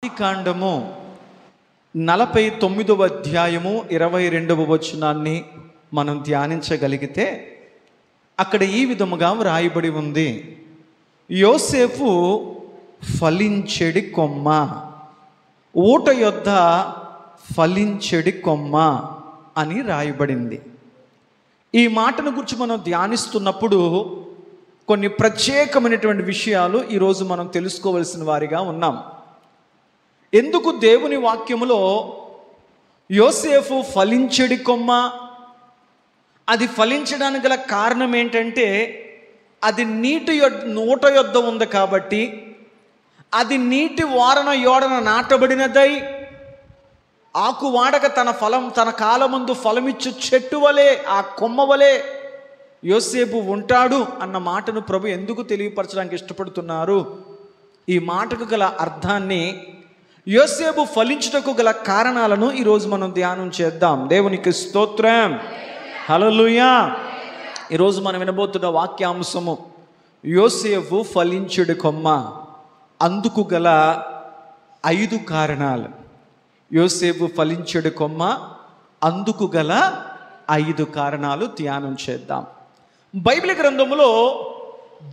ఆదికాండము 49వ అధ్యాయము 22వ వచనాన్ని మనం ధ్యానించగలిగితే అక్కడ ఈ విధముగా వ్రాయబడి ఉంది. యోసేపు ఫలించెడి కొమ్మ, ఊట యొద్ద ఫలించెడి కొమ్మ అని రాయబడింది. ఈ మాటను గురించి మనం ధ్యానిస్తున్నప్పుడు కొన్ని ప్రత్యేకమైనటువంటి విషయాలు ఈరోజు మనం తెలుసుకోవలసిన వారిగా ఉన్నాం. ఎందుకు దేవుని వాక్యములో యోసేపు ఫలించెడి కొమ్మ, అది ఫలించడానికి గల కారణం ఏంటంటే అది ఊట యొద్ద ఉంది కాబట్టి, అది నీటి వారన యోడన నాటబడినదై ఆకు వాడక తన కాలమందు ఫలమిచ్చు చెట్టు వలె, ఆ కొమ్మ వలె యోసేపు ఉంటాడు అన్న మాటను ప్రభు ఎందుకు తెలియపరచడానికి ఇష్టపడుతున్నారు? ఈ మాటకు గల అర్థాన్ని, యోసేపు ఫలించుటకు గల కారణాలను ఈరోజు మనం ధ్యానం చేద్దాం. దేవునికి స్తోత్రం, హల్లెలూయా. ఈరోజు మనం వినబోతున్న వాక్యాంశము యోసేపు ఫలించుడి కొమ్మ, అందుకు గల 5 కారణాలు. యోసేపు ఫలించుడి కొమ్మ, అందుకు గల 5 కారణాలు ధ్యానం చేద్దాం. బైబిల్ గ్రంథములో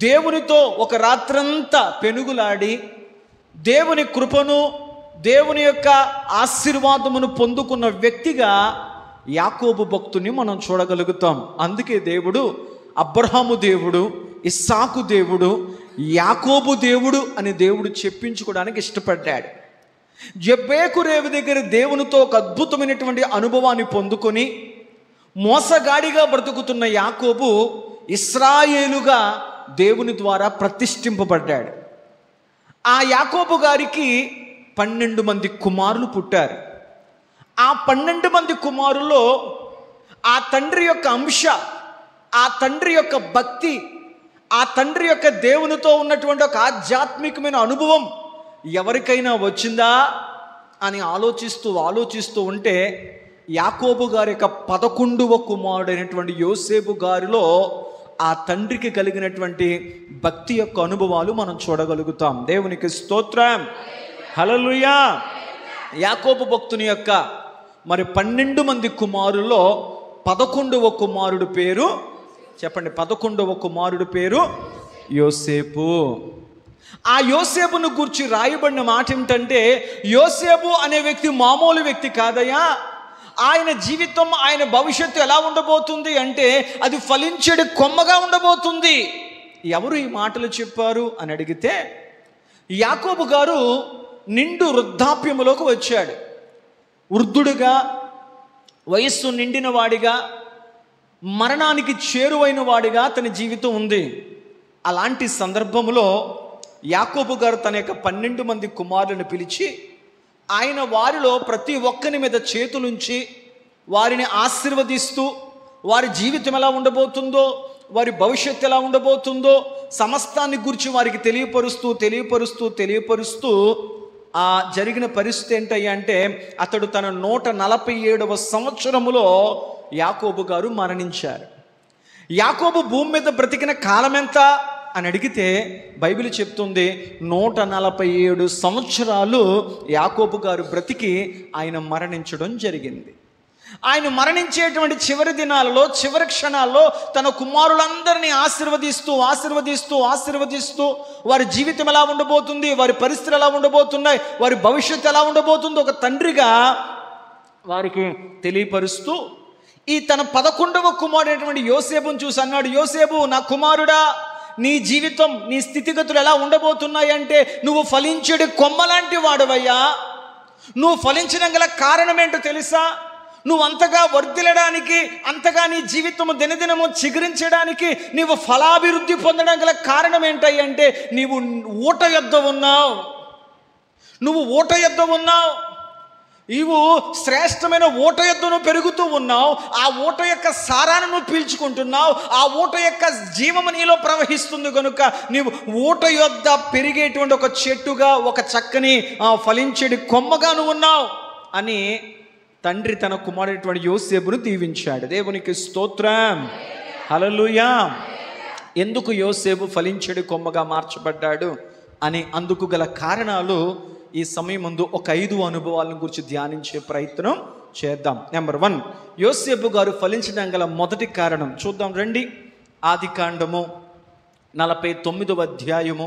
దేవునితో ఒక రాత్రంతా పెనుగులాడి దేవుని కృపను, దేవుని యొక్క ఆశీర్వాదమును పొందుకున్న వ్యక్తిగా యాకోబు భక్తుని మనం చూడగలుగుతాం. అందుకే దేవుడు అబ్రహాము దేవుడు, ఇస్సాకు దేవుడు, యాకోబు దేవుడు అని దేవుడు చెప్పించుకోవడానికి ఇష్టపడ్డాడు. జబ్బేకు రేవు దగ్గర దేవునితో ఒక అద్భుతమైనటువంటి అనుభవాన్ని పొందుకొని మోసగాడిగా బ్రతుకుతున్న యాకోబు ఇశ్రాయేలుగా దేవుని ద్వారా ప్రతిష్ఠింపబడ్డాడు. ఆ యాకోబు గారికి 12 మంది కుమారులు పుట్టారు. ఆ 12 మంది కుమారుల్లో ఆ తండ్రి యొక్క అంశ, ఆ తండ్రి యొక్క భక్తి, ఆ తండ్రి యొక్క దేవునితో ఉన్నటువంటి ఒక ఆధ్యాత్మికమైన అనుభవం ఎవరికైనా వచ్చిందా అని ఆలోచిస్తూ ఉంటే యాకోబు గారి యొక్క 11వ కుమారుడైనటువంటి యోసేపు గారిలో ఆ తండ్రికి కలిగినటువంటి భక్తి యొక్క అనుభవాలు మనం చూడగలుగుతాం. దేవునికి స్తోత్రం, హల్లెలూయా. యాకోబు భక్తుని యొక్క 12 మంది కుమారుల్లో 11వ కుమారుడు పేరు చెప్పండి. 11వ కుమారుడు పేరు యోసేపు. ఆ యోసేపును గురించి రాయబడిన మాట ఏమిటంటే, యోసేపు అనే వ్యక్తి మామూలు వ్యక్తి కాదయ్యా. ఆయన జీవితం, ఆయన భవిష్యత్తు ఎలా ఉండబోతుంది అంటే అది ఫలించేడు కొమ్మగా ఉండబోతుంది. ఎవరు ఈ మాటలు చెప్పారు అని అడిగితే, యాకోబు గారు నిండు వృద్ధాప్యములోకి వచ్చాడు. వృద్ధుడిగా, వయస్సు నిండిన వాడిగా, మరణానికి చేరువైన వాడిగా తన జీవితం ఉంది. అలాంటి సందర్భంలో యాకోబు గారు తన యొక్క 12 మంది కుమారులను పిలిచి ఆయన వారిలో ప్రతి ఒక్కరి మీద చేతులుంచి వారిని ఆశీర్వదిస్తూ, వారి జీవితం ఎలా ఉండబోతుందో, వారి భవిష్యత్తు ఎలా ఉండబోతుందో సమస్తాన్ని గురించి వారికి తెలియపరుస్తూ ఆ జరిగిన పరిస్థితి ఏంటయ్యా అంటే, అతడు తన 147వ సంవత్సరములో యాకోబు గారు మరణించారు. యాకోబు భూమి మీద బ్రతికిన కాలం ఎంత అని అడిగితే బైబిల్ చెప్తుంది 147 సంవత్సరాలు యాకోబు గారు బ్రతికి ఆయన మరణించడం జరిగింది. ఆయన మరణించేటువంటి చివరి దినాలలో, చివరి క్షణాల్లో తన కుమారులందరినీ ఆశీర్వదిస్తూ వారి జీవితం ఎలా ఉండబోతుంది, వారి పరిస్థితులు ఎలా ఉండబోతున్నాయి, వారి భవిష్యత్తు ఎలా ఉండబోతుందో ఒక తండ్రిగా వారికి తెలియపరుస్తూ ఈ తన 11వ కుమారుడైనటువంటి యోసేపును చూసి అన్నాడు, యోసేపు నా కుమారుడా, నీ జీవితం, నీ స్థితిగతులు ఎలా ఉండబోతున్నాయంటే నువ్వు ఫలించేడు కొమ్మ లాంటి వాడవయ్యా. నువ్వు ఫలించడం గల కారణం ఏంటో తెలుసా? నువ్వు అంతగా వర్ధిల్లడానికి, అంతగా నీ జీవితము దినదినము చిగురించడానికి, నీవు ఫలాభివృద్ధి పొందడం గల కారణం ఏంటంటే నీవు ఊట యొద్ద ఉన్నావు. నీవు శ్రేష్టమైన ఊట యొద్దను పెరుగుతూ ఉన్నావు. ఆ ఊట యొక్క సారాన్ని నువ్వు పీల్చుకుంటున్నావు. ఆ ఊట యొక్క జీవము నీలో ప్రవహిస్తుంది కనుక నీవు ఊట యొద్ద పెరిగేటువంటి ఒక చెట్టుగా, ఒక చక్కని ఫలించేడి కొమ్మగా నువ్వు ఉన్నావు అని తండ్రి తన కుమారుడైనటువంటి యోసేపును దీవించాడు. దేవునికి స్తోత్రం, హల్లెలూయా. ఎందుకు యోసేపు ఫలించేడి కొమ్మగా మార్చబడ్డాడు అని అందుకు గల కారణాలు ఈ సమయం ముందు ఒక 5 అనుభవాలను గురించి ధ్యానించే ప్రయత్నం చేద్దాం. నెంబర్ 1, యోసేపు గారు ఫలించడం గల మొదటి కారణం చూద్దాం రండి. ఆదికాండము 49వ అధ్యాయము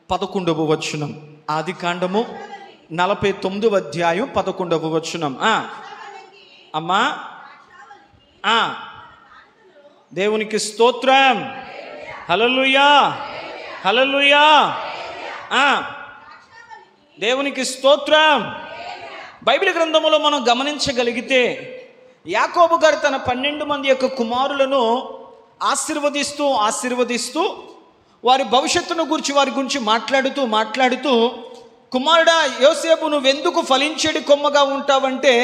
11వ వచనం. ఆదికాండము 49వ అధ్యాయం 11వ వచనం. అమ్మా దేవునికి స్తోత్రం. హల్లెలూయా, హల్లెలూయా, దేవునికి స్తోత్రం. బైబిల్ గ్రంథములో మనం గమనించగలిగితే యాకోబు గారు తన 12 మంది యొక్క కుమారులను ఆశీర్వదిస్తూ వారి భవిష్యత్తును గురించి వారి గురించి మాట్లాడుతూ కుమారుడా యోసేపు నువ్వెందుకు ఫలించేడి కొమ్మగా ఉంటావంటే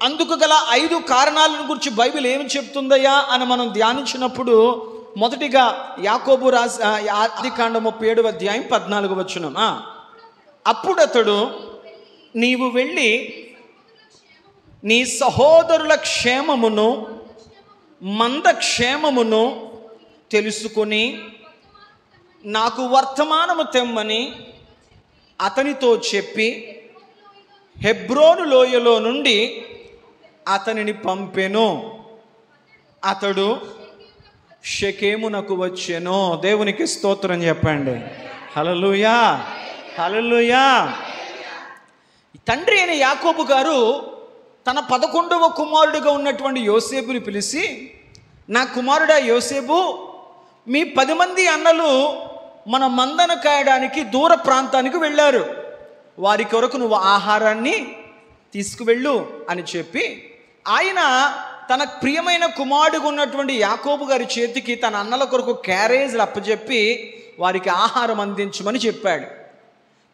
అందుకు గల 5 కారణాలను గురించి బైబిల్ ఏమి చెప్తుందయ్యా అని మనం ధ్యానించినప్పుడు మొదటిగా యాకోబు రాసి ఆదికాండం 37వ అధ్యాయం 14వ వచనం. అప్పుడు అతడు నీవు వెళ్ళి నీ సహోదరుల క్షేమమును మంద క్షేమమును తెలుసుకొని నాకు వర్తమానము తెమ్మని అతనితో చెప్పి హెబ్రోను లోయలో నుండి అతనిని పంపెను. అతడు షెకెమునకు వచ్చెను. దేవునికి స్తోత్రం చెప్పండి. హల్లెలూయా, హల్లెలూయా. తండ్రి అయిన యాకోబు గారు తన 11వ కుమారుడిగా ఉన్నటువంటి యోసేపుని పిలిచి, నా కుమారుడా యోసేపు, మీ 10 మంది అన్నలు మన మందను కాయడానికి దూర ప్రాంతానికి వెళ్ళారు, వారి కొరకు నువ్వు ఆహారాన్ని తీసుకువెళ్ళు అని చెప్పి ఆయన తన ప్రియమైన కుమారుడుగా ఉన్నటువంటి యాకోబు గారి చేతికి తన అన్నల కొరకు క్యారేజ్లు అప్పచెప్పి వారికి ఆహారం అందించమని చెప్పాడు.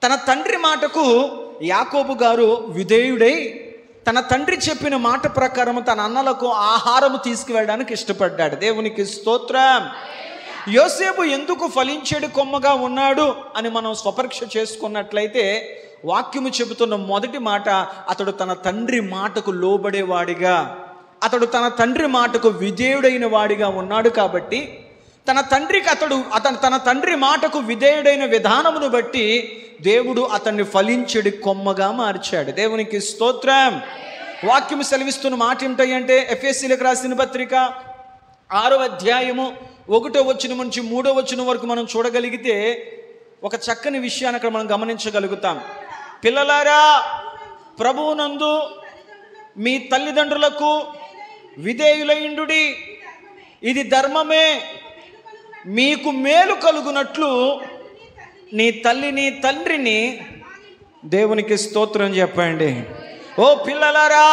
తన తండ్రి మాటకు యాకోబు గారు విధేయుడై తన తండ్రి చెప్పిన మాట ప్రకారం తన అన్నలకు ఆహారము తీసుకువెళ్ళడానికి ఇష్టపడ్డాడు. దేవునికి స్తోత్రం. యోసేపు ఎందుకు ఫలించేడు కొమ్మగా ఉన్నాడు అని మనం స్వపరీక్ష చేసుకున్నట్లయితే వాక్యము చెబుతున్న మొదటి మాట, అతడు తన తండ్రి మాటకు లోబడేవాడిగా, అతడు తన తండ్రి మాటకు విధేయుడైన వాడిగా ఉన్నాడు. కాబట్టి తన తండ్రి మాటకు విధేయుడైన విధానమును బట్టి దేవుడు అతన్ని ఫలించెడి కొమ్మగా మార్చాడు. దేవునికి స్తోత్రం. వాక్యము సెలవిస్తున్న మాట ఏమిటంటే ఎఫెసీయులకు రాసిన పత్రిక 6వ అధ్యాయము 1వ వచనం నుంచి 3వ వచనం వరకు మనం చూడగలిగితే ఒక చక్కని విషయాన్ని అక్కడ మనం గమనించగలుగుతాం. పిల్లలారా, ప్రభువునందు మీ తల్లిదండ్రులకు విధేయులైండుడి, ఇది ధర్మమే. మీకు మేలు కలుగునట్లు నీ తల్లిని తండ్రిని, దేవునికి స్తోత్రం చెప్పండి. ఓ పిల్లలారా,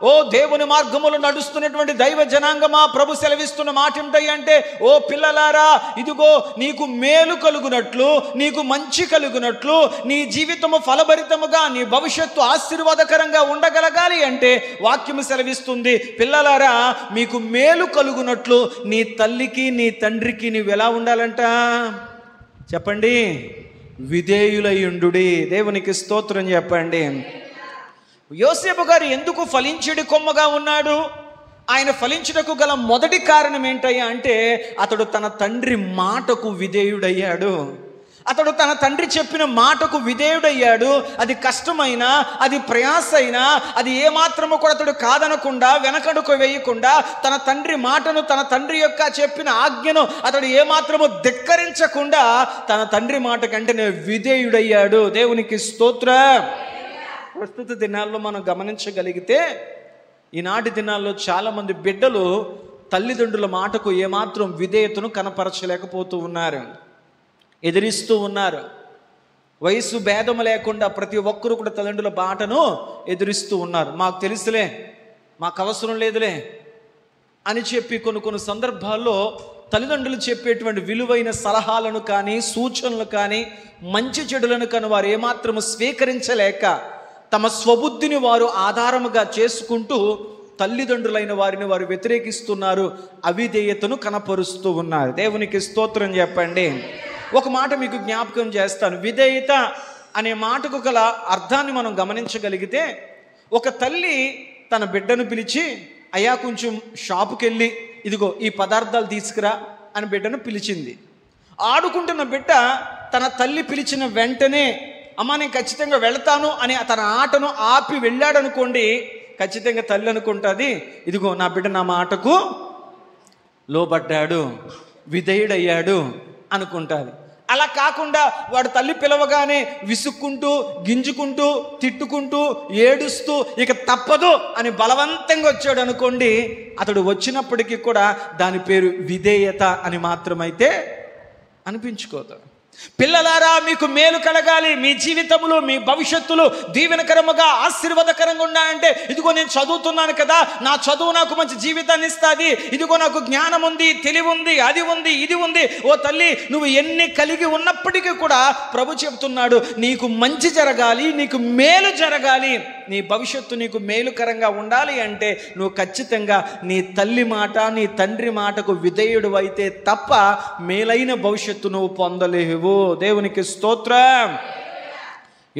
ఓ దేవుని మార్గములు నడుస్తున్నటువంటి దైవ జనాంగమా, ప్రభు సెలవిస్తున్న మాట ఏమిటంటే, ఓ పిల్లలారా, ఇదిగో నీకు మేలు కలుగునట్లు, నీకు మంచి కలుగునట్లు, నీ జీవితము ఫలభరితముగా, నీ భవిష్యత్తు ఆశీర్వాదకరంగా ఉండగలగాలి అంటే వాక్యము సెలవిస్తుంది, పిల్లలారా మీకు మేలు కలుగునట్లు నీ తల్లికి నీ తండ్రికి నీవు ఎలా ఉండాలంట చెప్పండి, విధేయులయుండుడి. దేవునికి స్తోత్రం చెప్పండి. యోసేపు గారు ఎందుకు ఫలించెడి కొమ్మగా ఉన్నాడు? ఆయన ఫలించుటకు గల మొదటి కారణం ఏంటయ్యా అంటే అతడు తన తండ్రి మాటకు విధేయుడయ్యాడు. అతడు తన తండ్రి చెప్పిన మాటకు విధేయుడయ్యాడు. అది కష్టమైనా, అది ప్రయాసైనా, అది ఏమాత్రము కూడా అతడు కాదనకుండా, వెనకడుకు వేయకుండా తన తండ్రి మాటను, తన తండ్రి యొక్క చెప్పిన ఆజ్ఞను అతడు ఏమాత్రము ధిక్కరించకుండా తన తండ్రి మాట కంటే విధేయుడయ్యాడు. దేవునికి స్తోత్రం. ప్రస్తుత దినాల్లో మనం గమనించగలిగితే ఈనాటి దినాల్లో చాలామంది బిడ్డలు తల్లిదండ్రుల మాటకు ఏమాత్రం విధేయతను కనపరచలేకపోతూ ఉన్నారు, ఎదిరిస్తూ ఉన్నారు. వయసు భేదం లేకుండా ప్రతి ఒక్కరు కూడా తల్లిదండ్రుల మాటను ఎదిరిస్తూ ఉన్నారు. మాకు తెలుసులే, మాకు అవసరం లేదులే అని చెప్పి కొన్ని సందర్భాల్లో తల్లిదండ్రులు చెప్పేటువంటి విలువైన సలహాలను కానీ, సూచనలు కానీ, మంచి చెడులను కానీ వారు ఏమాత్రము స్వీకరించలేక తమ స్వబుద్ధిని వారు ఆధారముగా చేసుకుంటూ తల్లిదండ్రులైన వారిని వారు వ్యతిరేకిస్తున్నారు, అవిధేయతను కనపరుస్తూ ఉన్నారు. దేవునికి స్తోత్రం చెప్పండి. ఒక మాట మీకు జ్ఞాపకం చేస్తాను. విధేయత అనే మాటకు గల అర్థాన్ని మనం గమనించగలిగితే, ఒక తల్లి తన బిడ్డను పిలిచి, అయ్యా కొంచెం షాపుకి వెళ్ళి ఇదిగో ఈ పదార్థాలు తీసుకురా అని బిడ్డను పిలిచింది. ఆడుకుంటున్న బిడ్డ తన తల్లి పిలిచిన వెంటనే అమ్మ నేను ఖచ్చితంగా వెళ్తాను అని తన ఆటను ఆపి వెళ్ళాడు అనుకోండి, ఖచ్చితంగా తల్లి అనుకుంటుంది, ఇదిగో నా బిడ్డ నా మాటకు లోబడ్డాడు, విధేయుడయ్యాడు అనుకుంటుంది. అలా కాకుండా వాడు తల్లి పిలవగానే విసుక్కుంటూ, గింజుకుంటూ, తిట్టుకుంటూ, ఏడుస్తూ ఇక తప్పదు అని బలవంతంగా వచ్చాడు అనుకోండి, అతడు వచ్చినప్పటికీ కూడా దాని పేరు విధేయత అని మాత్రమైతే అనిపించుకోదు. పిల్లలారా, మీకు మేలు కలగాలి, మీ జీవితములు, మీ భవిష్యత్తులు దీవెనకరముగా ఆశీర్వాదకరంగా ఉన్నాయంటే, ఇదిగో నేను చదువుతున్నాను కదా, నా చదువు నాకు మంచి జీవితాన్ని ఇస్తుంది, ఇదిగో నాకు జ్ఞానం ఉంది, తెలివి ఉంది, అది ఉంది, ఇది ఉంది. ఓ తల్లి, నువ్వు ఎన్ని కలిగి ఉన్నప్పటికీ కూడా ప్రభు చెబుతున్నాడు, నీకు మంచి జరగాలి, నీకు మేలు జరగాలి, నీ భవిష్యత్తు నీకు మేలుకరంగా ఉండాలి అంటే నువ్వు ఖచ్చితంగా నీ తల్లి మాట, నీ తండ్రి మాటకు విధేయుడు అయితే తప్ప మేలైన భవిష్యత్తు నువ్వు పొందలేవు. దేవునికి స్తోత్రం.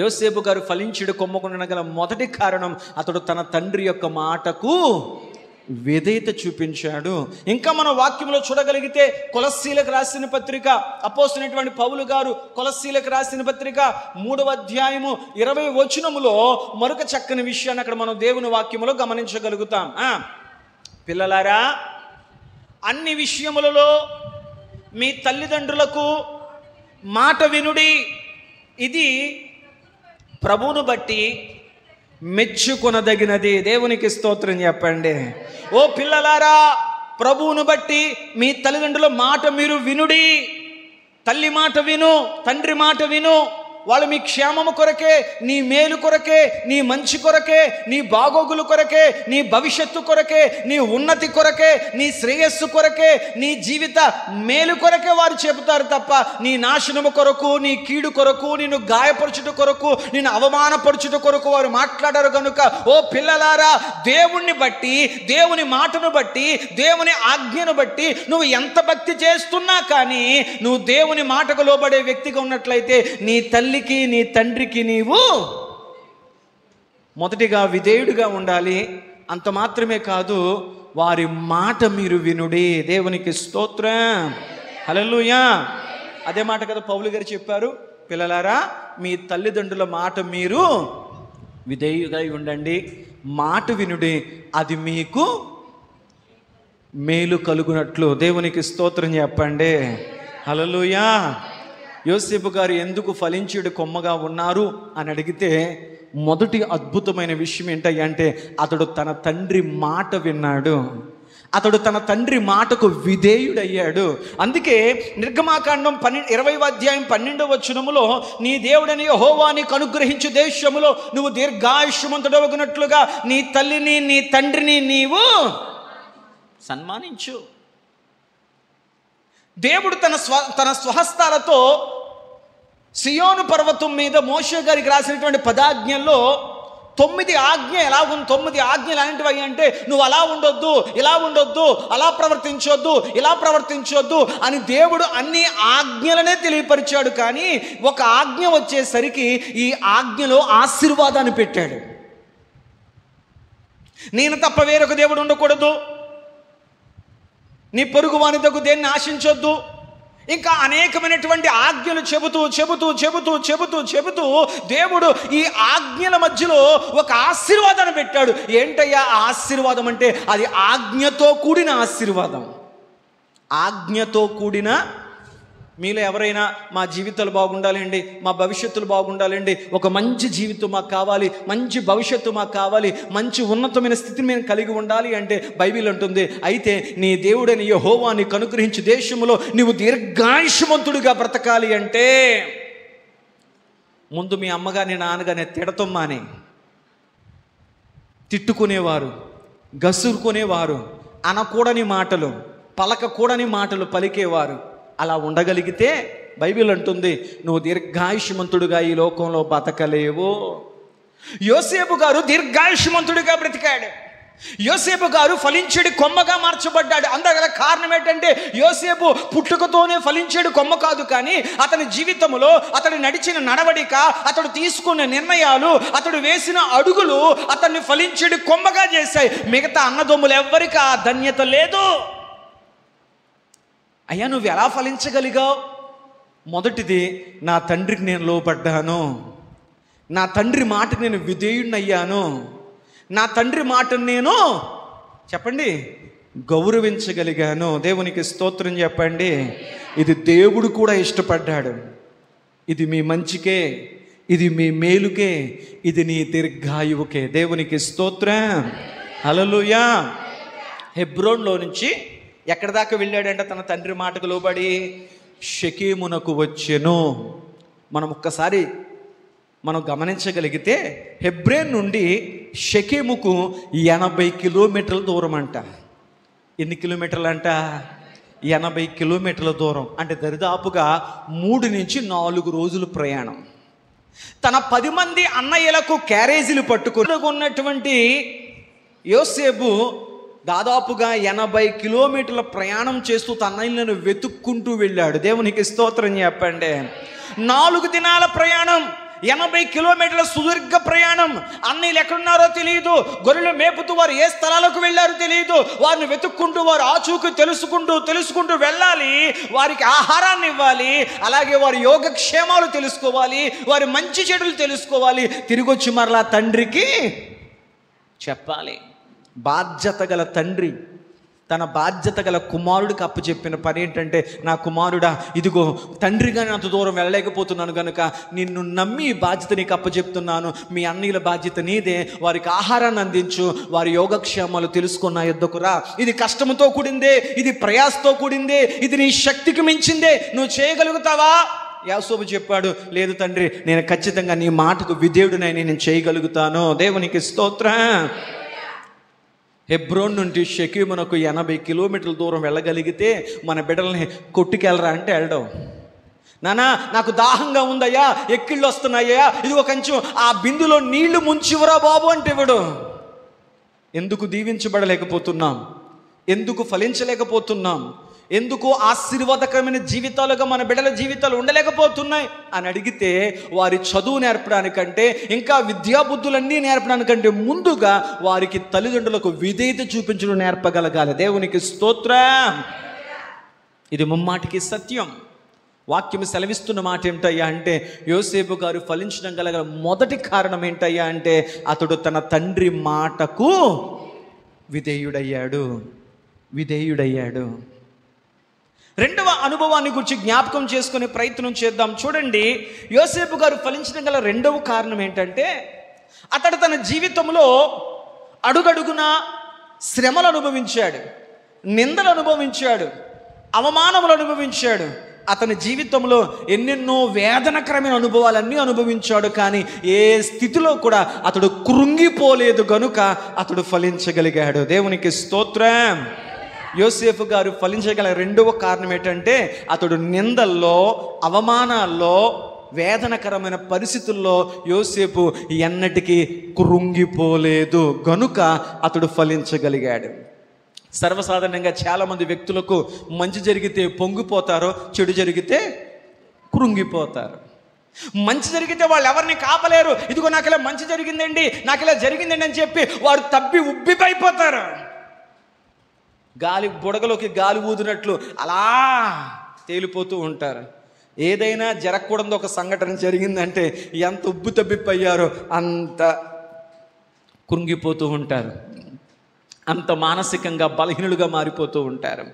యోసేపు గారు ఫలించుడు కొమ్మకుండా గల మొదటి కారణం, అతడు తన తండ్రి యొక్క మాటకు విధేయత చూపించాడు. ఇంకా మనం వాక్యంలో చూడగలిగితే కొలస్సీలకు రాసిన పత్రిక, అపోస్తలుడైనటువంటి పౌలు గారు కొలస్సీలకు రాసిన పత్రిక 3వ అధ్యాయము 20వ వచనములో మరొక చక్కని విషయాన్ని అక్కడ మనం దేవుని వాక్యములో గమనించగలుగుతాం. పిల్లలారా, అన్ని విషయములలో మీ తల్లిదండ్రులకు మాట వినుడి, ఇది ప్రభువును బట్టి మెచ్చుకొనదగినది. దేవునికి స్తోత్రం చెప్పండి. ఓ పిల్లలారా, ప్రభువును బట్టి మీ తల్లిదండ్రుల మాట మీరు వినుడి. తల్లి మాట విను, తండ్రి మాట విను. వాళ్ళు మీ క్షేమము కొరకే, నీ మేలు కొరకే, నీ మంచి కొరకే, నీ బాగోగులు కొరకే, నీ భవిష్యత్తు కొరకే, నీ ఉన్నతి కొరకే, నీ శ్రేయస్సు కొరకే, నీ జీవిత మేలు కొరకే వారు చెబుతారు తప్ప నీ నాశనము కొరకు, నీ కీడు కొరకు, నిన్ను గాయపరచుట కొరకు, నిన్ను అవమానపరచుట కొరకు వారు మాట్లాడారు. కనుక ఓ పిల్లలారా, దేవుణ్ణి బట్టి, దేవుని మాటను బట్టి, దేవుని ఆజ్ఞను బట్టి నువ్వు ఎంత భక్తి చేస్తున్నా కానీ నువ్వు దేవుని మాటకు లోబడే వ్యక్తిగా ఉన్నట్లయితే నీ తల్లికి, నీ తండ్రికి నీవు మొదటిగా విధేయుడిగా ఉండాలి. అంత మాత్రమే కాదు, వారి మాట మీరు వినుడి. దేవునికి స్తోత్రం. హల్లెలూయా. అదే మాట కదా పౌలు గారు చెప్పారు, పిల్లలారా మీ తల్లిదండ్రుల మాట మీరు విధేయుగా ఉండండి, మాట వినుడి, అది మీకు మేలు కలుగునట్లు. దేవునికి స్తోత్రం చెప్పండి. హల్లెలూయా. యోసేపు గారు ఎందుకు ఫలించుడు కొమ్మగా ఉన్నారు అని అడిగితే మొదటి అద్భుతమైన విషయం ఏంటంటే అతడు తన తండ్రి మాట విన్నాడు, అతడు తన తండ్రి మాటకు విధేయుడయ్యాడు. అందుకే నిర్గమాకాండం 20వ అధ్యాయం 12వ వచనములో నీ దేవుడని యెహోవా నీకు అనుగ్రహించు దేశములో నువ్వు దీర్ఘాయుష్మంతుడవగునట్లుగా నీ తల్లిని, నీ తండ్రిని నీవు సన్మానించు. దేవుడు తన స్వహస్తాలతో సియోను పర్వతం మీద మోషే గారికి రాసినటువంటి 10 ఆజ్ఞల్లో 9 ఆజ్ఞలు అనేటివి అంటే నువ్వు అలా ఉండొద్దు, ఇలా ఉండొద్దు, అలా ప్రవర్తించొద్దు, ఇలా ప్రవర్తించొద్దు అని దేవుడు అన్ని ఆజ్ఞలనే తెలియపరిచాడు. కానీ ఒక ఆజ్ఞ వచ్చేసరికి ఈ ఆజ్ఞలో ఆశీర్వాదాన్ని పెట్టాడు. నేను తప్ప వేరొక దేవుడు ఉండకూడదు, నీ పొరుగు వాని దగ్గు దేన్ని ఆశించొద్దు, ఇంకా అనేకమైనటువంటి ఆజ్ఞలు చెబుతూ దేవుడు ఈ ఆజ్ఞల మధ్యలో ఒక ఆశీర్వాదాన్ని పెట్టాడు. ఏంటయ్యా ఆ ఆశీర్వాదం అంటే అది ఆజ్ఞతో కూడిన ఆశీర్వాదం. ఆజ్ఞతో కూడిన. మీలో ఎవరైనా మా జీవితాలు బాగుండాలండి, మా భవిష్యత్తులు బాగుండాలండి, ఒక మంచి జీవితం మాకు కావాలి, మంచి భవిష్యత్తు మాకు కావాలి, మంచి ఉన్నతమైన స్థితిని మేము కలిగి ఉండాలి అంటే బైబిల్ అంటుంది, అయితే నీ దేవుడని యెహోవా నీకు అనుగ్రహించు దేశంలో నీవు దీర్ఘాయుష్మంతుడిగా బ్రతకాలి అంటే ముందు మీ అమ్మగారిని నాన్నగారిని తిడతం మానే, తిట్టుకునేవారు, గసురుకునేవారు, అనకూడని మాటలు, పలకకూడని మాటలు పలికేవారు. అలా ఉండగలిగితే బైబిల్ అంటుంది నువ్వు దీర్ఘాయుష్మంతుడుగా ఈ లోకంలో బతకలేవు. యోసేపు గారు దీర్ఘాయుష్మంతుడిగా బ్రతికాడు. యోసేపు గారు ఫలించేడు కొమ్మగా మార్చబడ్డాడు. అందుగల కారణం ఏంటంటే యోసేపు పుట్టుకతోనే ఫలించేడు కొమ్మ కాదు, కానీ అతని జీవితంలో అతడు నడిచిన నడవడిక, అతడు తీసుకున్న నిర్ణయాలు, అతడు వేసిన అడుగులు అతన్ని ఫలించేడు కొమ్మగా చేశాయి. మిగతా అన్నదమ్ములు ఎవ్వరికి ఆ ధన్యత లేదు. అయ్యా నువ్వు ఎలా ఫలించగలిగావు? మొదటిది, నా తండ్రికి నేను లోబడ్డాను. నా తండ్రి మాటకు నేను విధేయుడినయ్యాను, నా తండ్రి మాటను నేను చెప్పండి గౌరవించగలిగాను. దేవునికి స్తోత్రం చెప్పండి. ఇది దేవుడు కూడా ఇష్టపడ్డాడు. ఇది మీ మంచికే, ఇది మీ మేలుకే, ఇది నీ దీర్ఘాయువుకే. దేవునికి స్తోత్రం. హల్లెలూయా. హెబ్రోన్లో నుంచి ఎక్కడి దాకా వెళ్ళాడంటే తన తండ్రి మాటకు లోబడి షెకెమునకు వచ్చెను. మనం ఒక్కసారి గమనించగలిగితే హెబ్రోన్ నుండి షెకెముకు 80 కిలోమీటర్ల దూరం అంట. ఎన్ని కిలోమీటర్లు అంట? 80 కిలోమీటర్ల దూరం. అంటే దరిదాపుగా 3 నుంచి 4 రోజులు ప్రయాణం. తన 10 మంది అన్నయ్యలకు క్యారేజీలు పట్టుకుని ఉన్నటువంటి యోసేపు దాదాపుగా 80 కిలోమీటర్ల ప్రయాణం చేస్తూ తన అన్నయ్యలను వెతుక్కుంటూ వెళ్ళాడు. దేవునికి స్తోత్రం చెప్పండి. 4 దినాల ప్రయాణం, 80 కిలోమీటర్ల సుదీర్ఘ ప్రయాణం. అన్నయ్యలు ఎక్కడున్నారో తెలియదు, గొర్రెలు మేపుతూ వారు ఏ స్థలాలకు వెళ్ళారో తెలియదు. వారిని వెతుక్కుంటూ వారు ఆచూకీ తెలుసుకుంటూ వెళ్ళాలి. వారికి ఆహారాన్ని ఇవ్వాలి, అలాగే వారి యోగక్షేమాలు తెలుసుకోవాలి, వారి మంచి చెడులు తెలుసుకోవాలి. తిరిగి వచ్చి మరలా తండ్రికి చెప్పాలి. బాధ్యత గల తండ్రి తన బాధ్యత గల కుమారుడికి అప్పచెప్పిన పని ఏంటంటే, నా కుమారుడా, ఇదిగో తండ్రిగా అంత దూరం వెళ్ళలేకపోతున్నాను కనుక నిన్ను నమ్మి ఈ బాధ్యత నీకు అప్పచెప్తున్నాను. మీ అన్నయ్యల బాధ్యత నీదే. వారికి ఆహారాన్ని అందించు, వారి యోగక్షేమాలు తెలుసుకున్న యుద్ధకు రా. ఇది కష్టంతో కూడిందే, ఇది ప్రయాసతో కూడిందే, ఇది నీ శక్తికి మించిందే. నువ్వు చేయగలుగుతావా? యాకోబు చెప్పాడు, లేదు తండ్రి, నేను ఖచ్చితంగా నీ మాటకు విధేయుడినై నేను చేయగలుగుతాను. దేవునికి స్తోత్రం. హెబ్రోన్ నుండి షెకెమునకు 80 కిలోమీటర్ల దూరం వెళ్ళగలిగితే మన బిడ్డల్ని కొట్టుకెళ్ళరా అంటే వెళ్ళడం. నానా నాకు దాహంగా ఉందయ్యా, ఎక్కిళ్ళు వస్తున్నాయ్యా, ఇది ఒక కొంచెం ఆ బిందులో నీళ్లు ముంచివరా బాబు అంటే ఇవ్వడు. ఎందుకు దీవించబడలేకపోతున్నాం? ఎందుకు ఫలించలేకపోతున్నాం? ఎందుకు ఆశీర్వాదకరమైన జీవితాలుగా మన బిడ్డల జీవితాలు ఉండలేకపోతున్నాయి అని అడిగితే, వారి చదువు నేర్పడానికంటే, ఇంకా విద్యాబుద్ధులన్నీ నేర్పడానికంటే ముందుగా వారికి తల్లిదండ్రులకు విధేయత చూపించడం నేర్పగలగాలి. దేవునికి స్తోత్రం. ఇది ముమ్మాటికి సత్యం. వాక్యం సెలవిస్తున్న మాట ఏమిటయ్యా అంటే, యోసేపు గారు ఫలించడం గల మొదటి కారణం ఏంటయ్యా అంటే, అతడు తన తండ్రి మాటకు విధేయుడయ్యాడు. రెండవ అనుభవాన్ని గురించి జ్ఞాపకం చేసుకునే ప్రయత్నం చేద్దాం. చూడండి, యోసేపు గారు ఫలించడం గల రెండవ కారణం ఏంటంటే, అతడు తన జీవితంలో అడుగడుగున శ్రమలు అనుభవించాడు, నిందలు అనుభవించాడు, అవమానములు అనుభవించాడు. అతని జీవితంలో ఎన్నెన్నో వేదనకరమైన అనుభవాలన్నీ అనుభవించాడు. కానీ ఏ స్థితిలో కూడా అతడు కృంగిపోలేదు గనుక అతడు ఫలించగలిగాడు. దేవునికి స్తోత్రం. యోసేపు గారు ఫలించగల రెండవ కారణం ఏంటంటే, అతడు నిందల్లో, అవమానాల్లో, వేదనకరమైన పరిస్థితుల్లో యోసేపు ఎన్నటికీ కృంగిపోలేదు గనుక అతడు ఫలించగలిగాడు. సర్వసాధారణంగా చాలామంది వ్యక్తులకు మంచి జరిగితే పొంగిపోతారో, చెడు జరిగితే కృంగిపోతారు. మంచి జరిగితే వాళ్ళు ఎవరిని కాపలేరు. ఇదిగో నాకు ఇలా మంచి జరిగిందండి, నాకు ఇలా జరిగిందండి అని చెప్పి వారు తప్పి ఉబ్బిపైపోతారు. బుడగలోకి గాలి ఊదినట్లు అలా తేలిపోతూ ఉంటారు. ఏదైనా జరగకూడదు ఒక సంఘటన జరిగిందంటే ఎంత ఉబ్బు తబ్బిపోయారో అంత కృంగిపోతూ ఉంటారు, అంత మానసికంగా బలహీనులుగా మారిపోతూ ఉంటారు.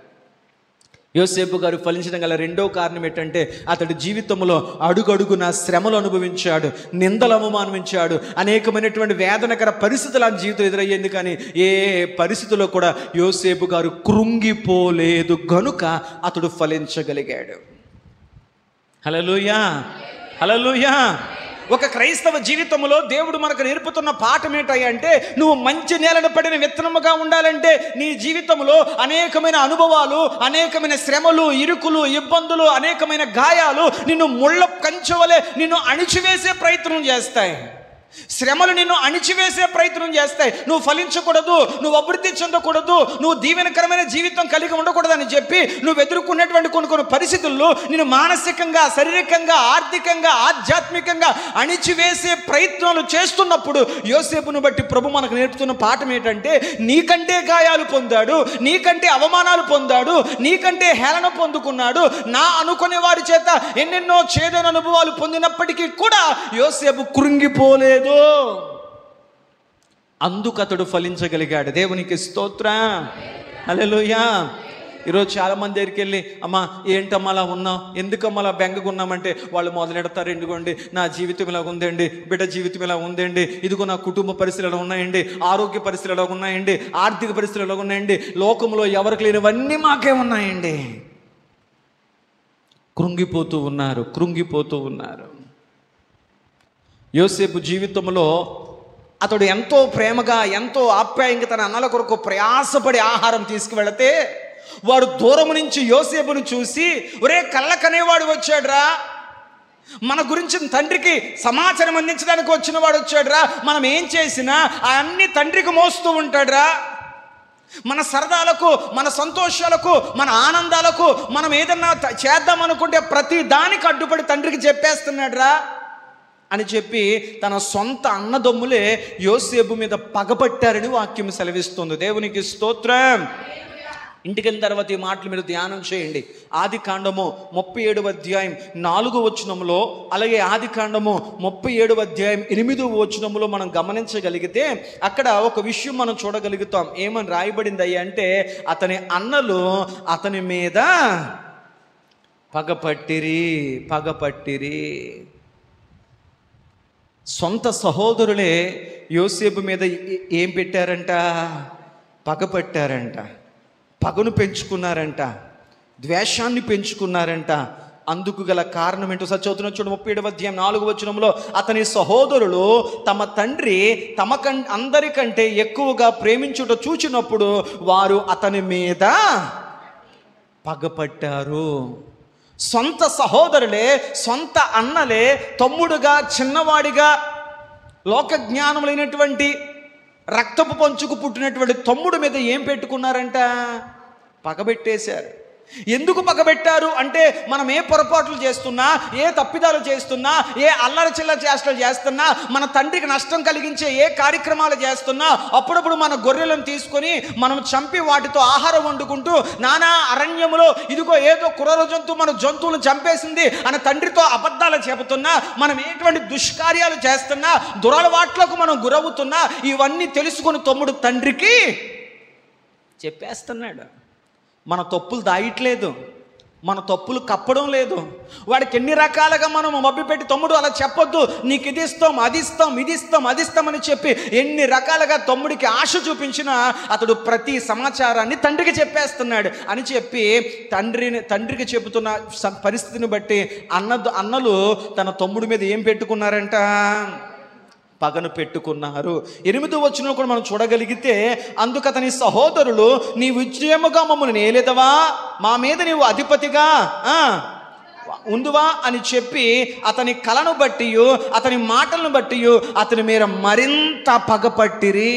యోసేపు గారు ఫలించడం గల రెండో కారణం ఏంటంటే, అతడి జీవితంలో అడుగడుగున శ్రమలు అనుభవించాడు, నిందలు అవమానించాడు, అనేకమైనటువంటి వేదనకర పరిస్థితులు ఆ జీవితం ఎదురయ్యింది. కానీ ఏ పరిస్థితుల్లో కూడా యోసేపు గారు కృంగిపోలేదు గనుక అతడు ఫలించగలిగాడు. హల్లెలూయా, హల్లెలూయా. ఒక క్రైస్తవ జీవితంలో దేవుడు మనకు నేర్పుతున్న పాఠం ఏంటంటే, నువ్వు మంచి నేలను పడిన విత్తనముగా ఉండాలంటే నీ జీవితంలో అనేకమైన అనుభవాలు, అనేకమైన శ్రమలు, ఇరుకులు, ఇబ్బందులు, అనేకమైన గాయాలు నిన్ను ముళ్ళ కంచెవలే నిన్ను అణిచివేసే ప్రయత్నం చేస్తాయి. శ్రమలు నిన్ను అణిచివేసే ప్రయత్నం చేస్తాయి. నువ్వు ఫలించకూడదు, నువ్వు అభివృద్ధి చెందకూడదు, నువ్వు దీవెనకరమైన జీవితం కలిగి ఉండకూడదని చెప్పి నువ్వు ఎదుర్కొన్నటువంటి కొన్ని పరిస్థితుల్లో నిన్ను మానసికంగా, శారీరకంగా, ఆర్థికంగా, ఆధ్యాత్మికంగా అణిచివేసే ప్రయత్నాలు చేస్తున్నప్పుడు యోసేపును బట్టి ప్రభు మనకు నేర్పుతున్న పాఠం ఏంటంటే, నీకంటే గాయాలు పొందాడు, నీకంటే అవమానాలు పొందాడు, నీకంటే హేళన పొందుకున్నాడు, నా అనుకునే వారి చేత ఎన్నెన్నో చేదైన అనుభవాలు పొందినప్పటికీ కూడా యోసేపు కృంగిపోలేదు. అందుకు అతడు ఫలించగలిగాడు. దేవునికి స్తోత్రం, హల్లెలూయా. ఈరోజు చాలామంది దగ్గరికి వెళ్ళి, అమ్మా ఏంటమ్మా అలా ఉన్నావు, ఎందుకమ్మా అలా బెంగగా ఉన్నామంటే వాళ్ళు మొదలెడతారు, ఎందుకోండి నా జీవితం ఇలా ఉందండి, బిడ్డ జీవితం ఇలా ఉందండి, ఇదిగో నా కుటుంబ పరిస్థితులు ఎలా ఉన్నాయండి, ఆరోగ్య పరిస్థితులు ఎలా ఉన్నాయండి, ఆర్థిక పరిస్థితులు ఎలా ఉన్నాయండి, లోకంలో ఎవరికి లేనివన్నీ మాకే ఉన్నాయండి. కృంగిపోతూ ఉన్నారు. యోసేపు జీవితంలో అతడు ఎంతో ప్రేమగా, ఎంతో ఆప్యాయంగా తన అన్నల కొరకు ప్రయాసపడి ఆహారం తీసుకువెళితే వాడు దూరం నుంచి యోసేపును చూసి, ఒరే కళ్ళకనేవాడు వచ్చాడురా, మన గురించి తండ్రికి సమాచారం అందించడానికి వచ్చిన వాడు వచ్చాడురా, మనం ఏం చేసినా అన్ని తండ్రికి మోస్తూ ఉంటాడురా, మన సరదాలకు, మన సంతోషాలకు, మన ఆనందాలకు మనం ఏదన్నా చేద్దాం అనుకుంటే ప్రతి దానికి అడ్డుపడి తండ్రికి చెప్పేస్తున్నాడు రా అని చెప్పి తన సొంత అన్నదమ్ములే యోసేపు మీద పగపట్టారని వాక్యం సెలవిస్తుంది. దేవునికి స్తోత్రం. ఇంటికి వెళ్ళిన తర్వాత ఈ మాటలు మీరు ధ్యానం చేయండి. ఆదికాండము 37వ అధ్యాయం 4వ వచనంలో, అలాగే ఆదికాండము 37వ అధ్యాయం 8వ వచనంలో మనం గమనించగలిగితే అక్కడ ఒక విషయం మనం చూడగలుగుతాం. ఏమని రాయబడింది అయ్యా అంటే, అతని అన్నలు అతని మీద పగపట్టిరి. సొంత సహోదరులే యోసేపు మీద ఏం పెట్టారంట? పగపట్టారంట, పగను పెంచుకున్నారంట, ద్వేషాన్ని పెంచుకున్నారంట. అందుకు గల కారణం ఏంటో చదువుతున్న చూడు. 37వ అధ్యాయం 4వ వచనంలో, అతని సహోదరులు తమ తండ్రి అందరికంటే ఎక్కువగా ప్రేమించుట చూచినప్పుడు వారు అతని మీద పగపట్టారు. సొంత సహోదరులే, సొంత అన్నలే తమ్ముడుగా, చిన్నవాడిగా, లోక జ్ఞానం లేనటువంటి రక్తపు పంచుకు పుట్టినటువంటి తమ్ముడు మీద ఏం పెట్టుకున్నారంట? పగబెట్టేశారు. ఎందుకు పగబెట్టారు అంటే, మనం ఏ పొరపాట్లు చేస్తున్నా, ఏ తప్పిదాలు చేస్తున్నా, ఏ అల్లరి చిల్లర చేష్టలు చేస్తున్నా, మన తండ్రికి నష్టం కలిగించే ఏ కార్యక్రమాలు చేస్తున్నా, అప్పుడప్పుడు మన గొర్రెలను తీసుకొని మనం చంపి వాటితో ఆహారం వండుకుంటూ, నానా అరణ్యములో ఇదిగో ఏదో క్రూర జంతువు మన జంతువులను చంపేసింది అని తండ్రితో అబద్ధాలు చెబుతున్నా, మనం ఎటువంటి దుష్కార్యాలు చేస్తున్నా, దురలవాట్లకు మనం గురవుతున్నా, ఇవన్నీ తెలుసుకుని తమ్ముడు తండ్రికి చెప్పేస్తున్నాడు. మన తప్పులు దాయట్లేదు, మన తప్పులు కప్పడం లేదు. వాడికి ఎన్ని రకాలుగా మనం మభ్యపెట్టి, తమ్ముడు అలా చెప్పొద్దు, నీకు ఇది ఇస్తాం, అది ఇస్తాం, ఇది ఇస్తాం, అది ఇస్తామని చెప్పి ఎన్ని రకాలుగా తమ్ముడికి ఆశ చూపించినా అతడు ప్రతి సమాచారాన్ని తండ్రికి చెప్పేస్తున్నాడు అని చెప్పి తండ్రికి చెబుతున్న పరిస్థితిని బట్టి అన్నలు తన తమ్ముడి మీద ఏం పెట్టుకున్నారంట? పగను పెట్టుకున్నారు. 8వ వచనంలో కూడా మనం చూడగలిగితే, అందుకు అతని సహోదరులు, నీ విజయముగా మమ్మల్ని నేలేదవా, మా మీద నీవు అధిపతిగా ఉందువా అని చెప్పి అతని కలను బట్టి, అతని మాటలను బట్టి అతని మీద మరింత పగపట్టిరి.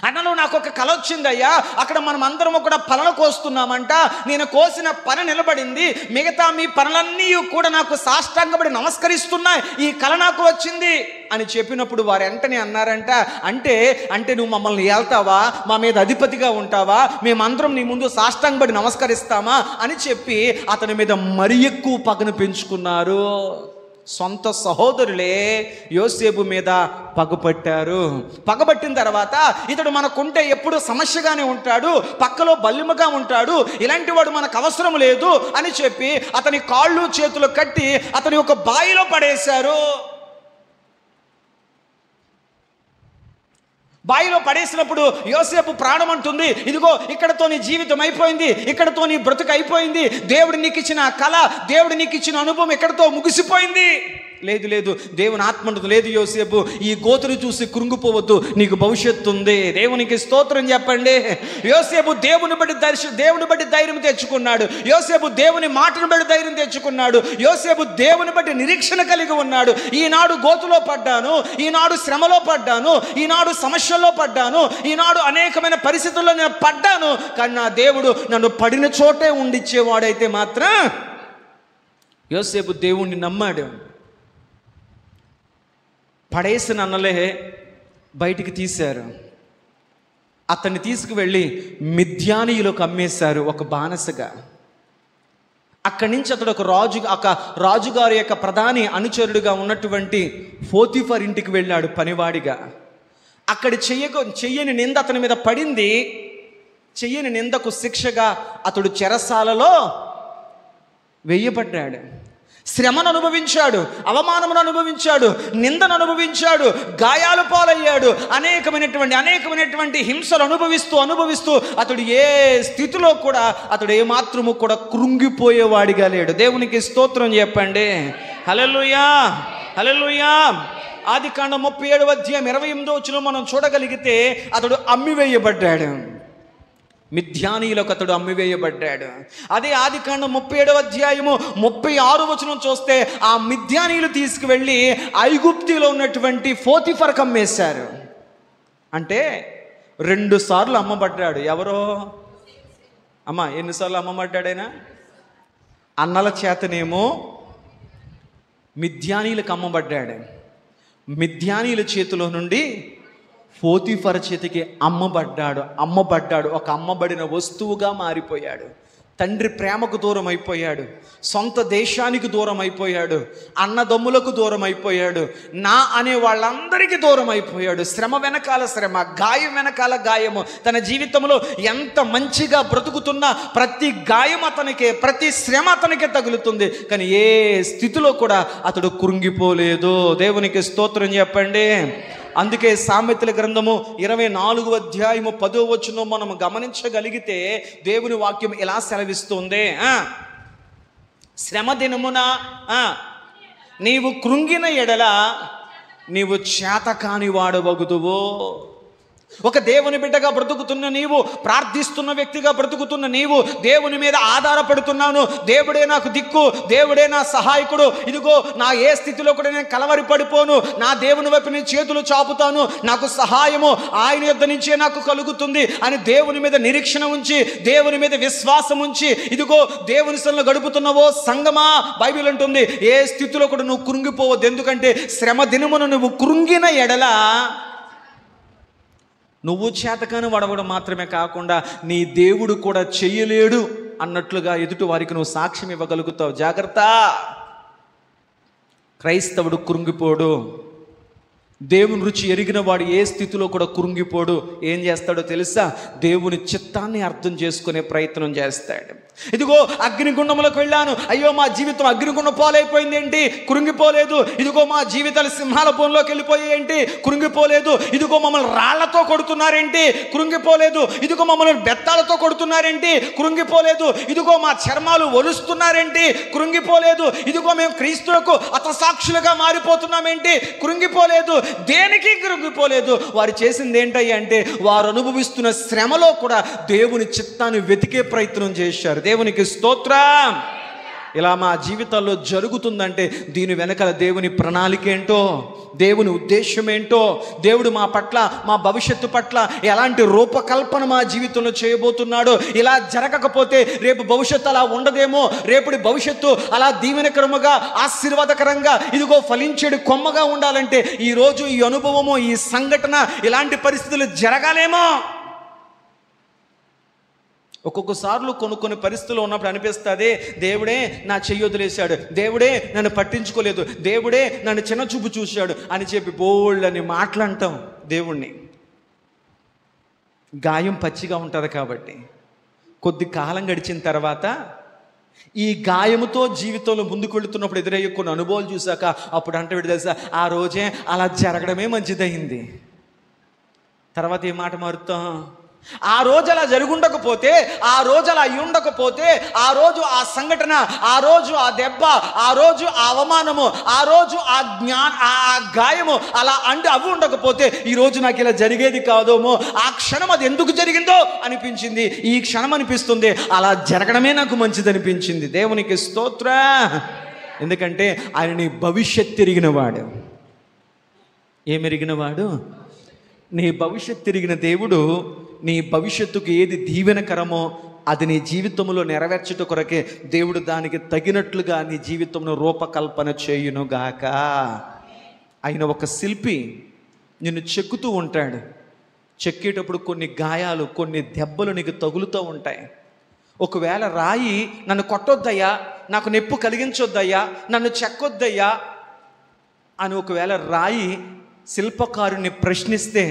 అన్నలు నాకు ఒక కల వచ్చిందయ్యా, అక్కడ మనం అందరం కూడా పనులు కోస్తున్నామంట, నేను కోసిన పని నిలబడింది, మిగతా మీ పనులన్నీ కూడా నాకు సాష్టాంగపడి నమస్కరిస్తున్నాయి, ఈ కల నాకు వచ్చింది అని చెప్పినప్పుడు వారు వెంటనే అన్నారంట, అంటే నువ్వు మమ్మల్ని ఏల్తావా, మా మీద అధిపతిగా ఉంటావా, మేమందరం నీ ముందు సాష్టాంగపడి నమస్కరిస్తామా అని చెప్పి అతని మీద మరి ఎక్కువ పగను పెంచుకున్నారు. సొంత సహోదరులే యోసేపు మీద పగపట్టారు. పగబట్టిన తర్వాత ఇతడు మనకుంటే ఎప్పుడు సమస్యగానే ఉంటాడు, పక్కలో బల్లిమగా ఉంటాడు, ఇలాంటి వాడు మనకు అవసరం లేదు అని చెప్పి అతని కాళ్ళు చేతులు కట్టి అతని ఒక బావిలో పడేశారు. బావిలో పడేసినప్పుడు యోసేపు ప్రాణం అంటుంది, ఇదిగో ఇక్కడతో నీ జీవితం అయిపోయింది, ఇక్కడతో నీ బ్రతుకు అయిపోయింది, దేవుడు నీకు ఇచ్చిన కళ, దేవుడు నీకు ఇచ్చిన అనుభవం ఇక్కడతో ముగిసిపోయింది లేదు లేదు, దేవుని ఆత్మ అంటుంది, లేదు యోసేపు ఈ గోతును చూసి కృంగిపోవద్దు, నీకు భవిష్యత్తు ఉంది. దేవునికి స్తోత్రం చెప్పండి. యోసేపు దేవుని బట్టి ధైర్యం తెచ్చుకున్నాడు. యోసేపు దేవుని మాటను బట్టి ధైర్యం తెచ్చుకున్నాడు. యోసేపు దేవుని బట్టి నిరీక్షణ కలిగి ఉన్నాడు. ఈనాడు గోతులో పడ్డాను, ఈనాడు శ్రమలో పడ్డాను, ఈనాడు సమస్యల్లో పడ్డాను, ఈనాడు అనేకమైన పరిస్థితుల్లో నేను పడ్డాను, కానీ నా దేవుడు నన్ను పడిన చోటే ఉండిచ్చేవాడైతే మాత్రం యోసేపు దేవుణ్ణి నమ్మాడు. పడేసిన అన్నలే బయటికి తీశారు. అతన్ని తీసుకువెళ్ళి మిద్యానీయులకు అమ్మేశారు ఒక బానిసగా. అక్కడి నుంచి అతడు ఒక రాజుగారి యొక్క ప్రధాని అనుచరుడుగా ఉన్నటువంటి పోతీఫర్ ఇంటికి వెళ్ళాడు పనివాడిగా. అక్కడ చెయ్యని నింద అతని మీద పడింది. చెయ్యని నిందకు శిక్షగా అతడు చెరసాలలో వెయ్యబడ్డాడు. శ్రమను అనుభవించాడు, అవమానమును అనుభవించాడు, నిందను అనుభవించాడు, గాయాలు పాలయ్యాడు, అనేకమైనటువంటి హింసలు అనుభవిస్తూ అతడు ఏ స్థితిలో కూడా అతడు ఏమాత్రము కూడా కృంగిపోయేవాడిగా లేడు. దేవునికి స్తోత్రం చెప్పండి. హల్లెలూయా, హల్లెలూయా. ఆదికాండం 37వ అధ్యాయం 28వ వచనం మనం చూడగలిగితే అతడు అమ్మివేయబడ్డాడు. మిద్యానీయులకు అతడు అమ్మివేయబడ్డాడు. అదే ఆదికాండం 37వ అధ్యాయము 36వ వచనం చూస్తే ఆ మిద్యానీయులు తీసుకువెళ్ళి ఐగుప్తులో ఉన్నటువంటి పోతీఫర్కు అమ్మేశారు. అంటే 2 సార్లు అమ్మబడ్డాడు. ఎవరో అమ్మ ఎన్నిసార్లు అమ్మబడ్డాడైనా? అన్నల చేతనేమో మిద్యానీయులకు అమ్మబడ్డాడు. మిద్యానీయుల చేతిలో నుండి పోతీఫర్ చేతికి అమ్మబడ్డాడు. ఒక అమ్మబడిన వస్తువుగా మారిపోయాడు. తండ్రి ప్రేమకు దూరం అయిపోయాడు, సొంత దేశానికి దూరం అయిపోయాడు, అన్నదమ్ములకు దూరం అయిపోయాడు, నా అనే వాళ్ళందరికీ దూరం అయిపోయాడు. శ్రమ వెనకాల శ్రమ, గాయం వెనకాల గాయము. తన జీవితంలో ఎంత మంచిగా బ్రతుకుతున్నా ప్రతి గాయం అతనికే, ప్రతి శ్రమ అతనికే తగులుతుంది. కానీ ఏ స్థితిలో కూడా అతడు కృంగిపోలేదు. దేవునికి స్తోత్రం చెప్పండి. అందుకే సామెతల గ్రంథము 24వ అధ్యాయము 10వ వచనం మనం గమనించగలిగితే దేవుని వాక్యం ఎలా సెలవిస్తుంది? శ్రమ దినమున నీవు కృంగిన ఎడల నీవు చేతకాని వాడవగుదువో. ఒక దేవుని బిడ్డగా బ్రతుకుతున్న నీవు, ప్రార్థిస్తున్న వ్యక్తిగా బ్రతుకుతున్న నీవు, దేవుని మీద ఆధారపడుతున్నాను, దేవుడే నాకు దిక్కు, దేవుడే నా సహాయకుడు, ఇదిగో నా ఏ స్థితిలో కూడా నేను కలవరి పడిపోను, నా దేవుని వైపు నేను చేతులు చాపుతాను, నాకు సహాయము ఆయన యొద్ద నుంచే నాకు కలుగుతుంది అని దేవుని మీద నిరీక్షణ ఉంచి, దేవుని మీద విశ్వాసం ఉంచి, ఇదిగో దేవుని సన్నిధిలో గడుపుతున్నావో సంగమా, బైబిల్ అంటుంది ఏ స్థితిలో కూడా నువ్వు కృంగిపోవద్దు. ఎందుకంటే శ్రమ దినమున నువ్వు కృంగిన ఎడల నువ్వు చేతకాని వాడవడం మాత్రమే కాకుండా నీ దేవుడు కూడా చెయ్యలేడు అన్నట్లుగా ఎదుటి వారికి నువ్వు సాక్ష్యం ఇవ్వగలుగుతావు. జాగ్రత్త. క్రైస్తవుడు కృంగిపోడు. దేవుని రుచి ఎరిగిన వాడు ఏ స్థితిలో కూడా కృంగిపోడు. ఏం చేస్తాడో తెలుసా? దేవుని చిత్తాన్ని అర్థం చేసుకునే ప్రయత్నం చేస్తాడు. ఇదిగో అగ్నిగుండంలోకి వెళ్ళాను, అయ్యో మా జీవితం అగ్నిగుండం పాలైపోయింది ఏంటి? కృంగిపోలేదు. ఇదిగో మా జీవితాలు సింహాల బోన్లోకి వెళ్ళిపోయాయి ఏంటి? కృంగిపోలేదు. ఇదిగో మమ్మల్ని రాళ్లతో కొడుతున్నారేంటి? కృంగిపోలేదు. ఇదిగో మమ్మల్ని బెత్తాలతో కొడుతున్నారేంటి? కృంగిపోలేదు. ఇదిగో మా చర్మాలు ఒలుస్తున్నారేంటి? కృంగిపోలేదు. ఇదిగో మేము క్రీస్తులకు హతసాక్షులుగా మారిపోతున్నామేంటి? కృంగిపోలేదు. దేనికి కృంగిపోలేదు. వారు చేసింది ఏంటయ్యా అంటే వారు అనుభవిస్తున్న శ్రమలో కూడా దేవుని చిత్తాన్ని వెతికే ప్రయత్నం చేశారు. దేవునికి స్తోత్రం. ఇలా మా జీవితాల్లో జరుగుతుందంటే దీని వెనకాల దేవుని ప్రణాళిక ఏంటో, దేవుని ఉద్దేశం ఏంటో, దేవుడు మా పట్ల, మా భవిష్యత్తు పట్ల ఎలాంటి రూపకల్పన మా జీవితంలో చేయబోతున్నాడో, ఇలా జరగకపోతే రేపు భవిష్యత్తు అలా ఉండదేమో, రేపటి భవిష్యత్తు అలా దీవెనకరముగా, ఆశీర్వాదకరంగా, ఇదిగో ఫలించేడు కొమ్మగా ఉండాలంటే ఈరోజు ఈ అనుభవము, ఈ సంఘటన, ఇలాంటి పరిస్థితులు జరగాలేమో. ఒక్కొక్కసార్లు కొన్ని పరిస్థితులు ఉన్నప్పుడు అనిపిస్తుంది, దేవుడే నా చెయ్యి వదిలేశాడు, దేవుడే నన్ను పట్టించుకోలేదు, దేవుడే నన్ను చిన్న చూపు చూశాడు అని చెప్పి బోళ్ళని మాటలంటాం దేవుణ్ణి. గాయం పచ్చిగా ఉంటుంది కాబట్టి కొద్ది కాలం గడిచిన తర్వాత ఈ గాయముతో జీవితంలో ముందుకు వెళుతున్నప్పుడు ఎదురయ్యే కొన్ని అనుభవాలు చూశాక అప్పుడు అంటే తెలుసా, ఆ రోజే అలా జరగడమే మంచిదయింది. తర్వాత ఏ మాట మారుతాం? ఆ రోజు అలా జరుగుండకపోతే, ఆ రోజు అలా అయి ఉండకపోతే, ఆ రోజు ఆ సంఘటన, ఆ రోజు ఆ దెబ్బ, ఆ రోజు ఆ అవమానము, ఆ రోజు ఆ గాయము అలా అవి ఉండకపోతే ఈరోజు నాకు ఇలా జరిగేది కాదేమో. ఆ క్షణం అది ఎందుకు జరిగిందో అనిపించింది. ఈ క్షణం అనిపిస్తుంది అలా జరగడమే నాకు మంచిది అనిపించింది. దేవునికి స్తోత్ర. ఎందుకంటే ఆయన నీ భవిష్యత్తు ఎరిగినవాడు. ఏమెరిగినవాడు? నీ భవిష్యత్తు ఎరిగిన దేవుడు నీ భవిష్యత్తుకు ఏది దీవెనకరమో అది నీ జీవితంలో నెరవేర్చుట కొరకే దేవుడు దానికి తగినట్లుగా నీ జీవితంలో రూపకల్పన చేయునుగాక. ఆయన ఒక శిల్పి నిన్ను చెక్కుతూ ఉంటాడు. చెక్కేటప్పుడు కొన్ని గాయాలు, కొన్ని దెబ్బలు నీకు తగులుతూ ఉంటాయి. ఒకవేళ రాయి నన్ను కొట్టొద్దయ్యా, నాకు నొప్పి కలిగించొద్దయ్యా, నన్ను చెక్కొద్దయ్యా అని ఒకవేళ రాయి శిల్పకారుని ప్రశ్నిస్తే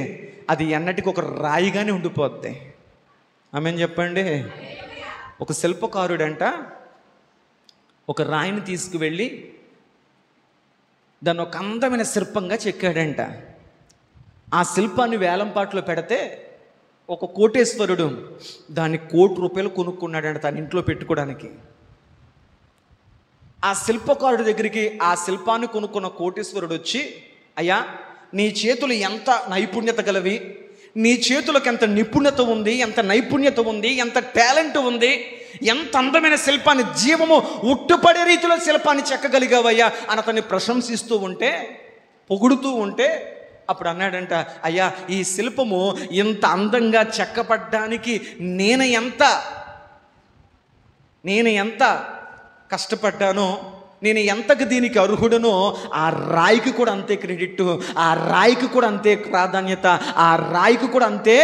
అది ఎన్నటికి ఒక రాయిగానే ఉండిపోద్ది. ఆమేన్ చెప్పండి. ఒక శిల్పకారుడంట ఒక రాయిని తీసుకువెళ్ళి దాన్ని ఒక అందమైన శిల్పంగా చెక్కాడంట. ఆ శిల్పాన్ని వేలంపాట్లో పెడితే ఒక కోటేశ్వరుడు దాన్ని ₹1,00,00,000 కొనుక్కున్నాడంట తన ఇంట్లో పెట్టుకోవడానికి. ఆ శిల్పకారుడి దగ్గరికి ఆ శిల్పాన్ని కొనుక్కున్న కోటేశ్వరుడు వచ్చి, అయ్యా నీ చేతులు ఎంత నైపుణ్యత గలవి, నీ చేతులకు ఎంత నిపుణత ఉంది, ఎంత నైపుణ్యత ఉంది, ఎంత టాలెంట్ ఉంది, ఎంత అందమైన శిల్పాన్ని, జీవము ఉట్టుపడే రీతిలో శిల్పాన్ని చెక్కగలిగావయ్యా అని అతన్ని ప్రశంసిస్తూ ఉంటే, పొగుడుతూ ఉంటే, అప్పుడు అన్నాడంట, అయ్యా ఈ శిల్పము ఇంత అందంగా చెక్కపడ్డానికి నేను ఎంత కష్టపడ్డానో, నేను ఎంతకు దీనికి అర్హుడనో ఆ రాయికి కూడా అంతే క్రెడిట్, ఆ రాయికి కూడా అంతే ప్రాధాన్యత, ఆ రాయికి కూడా అంతే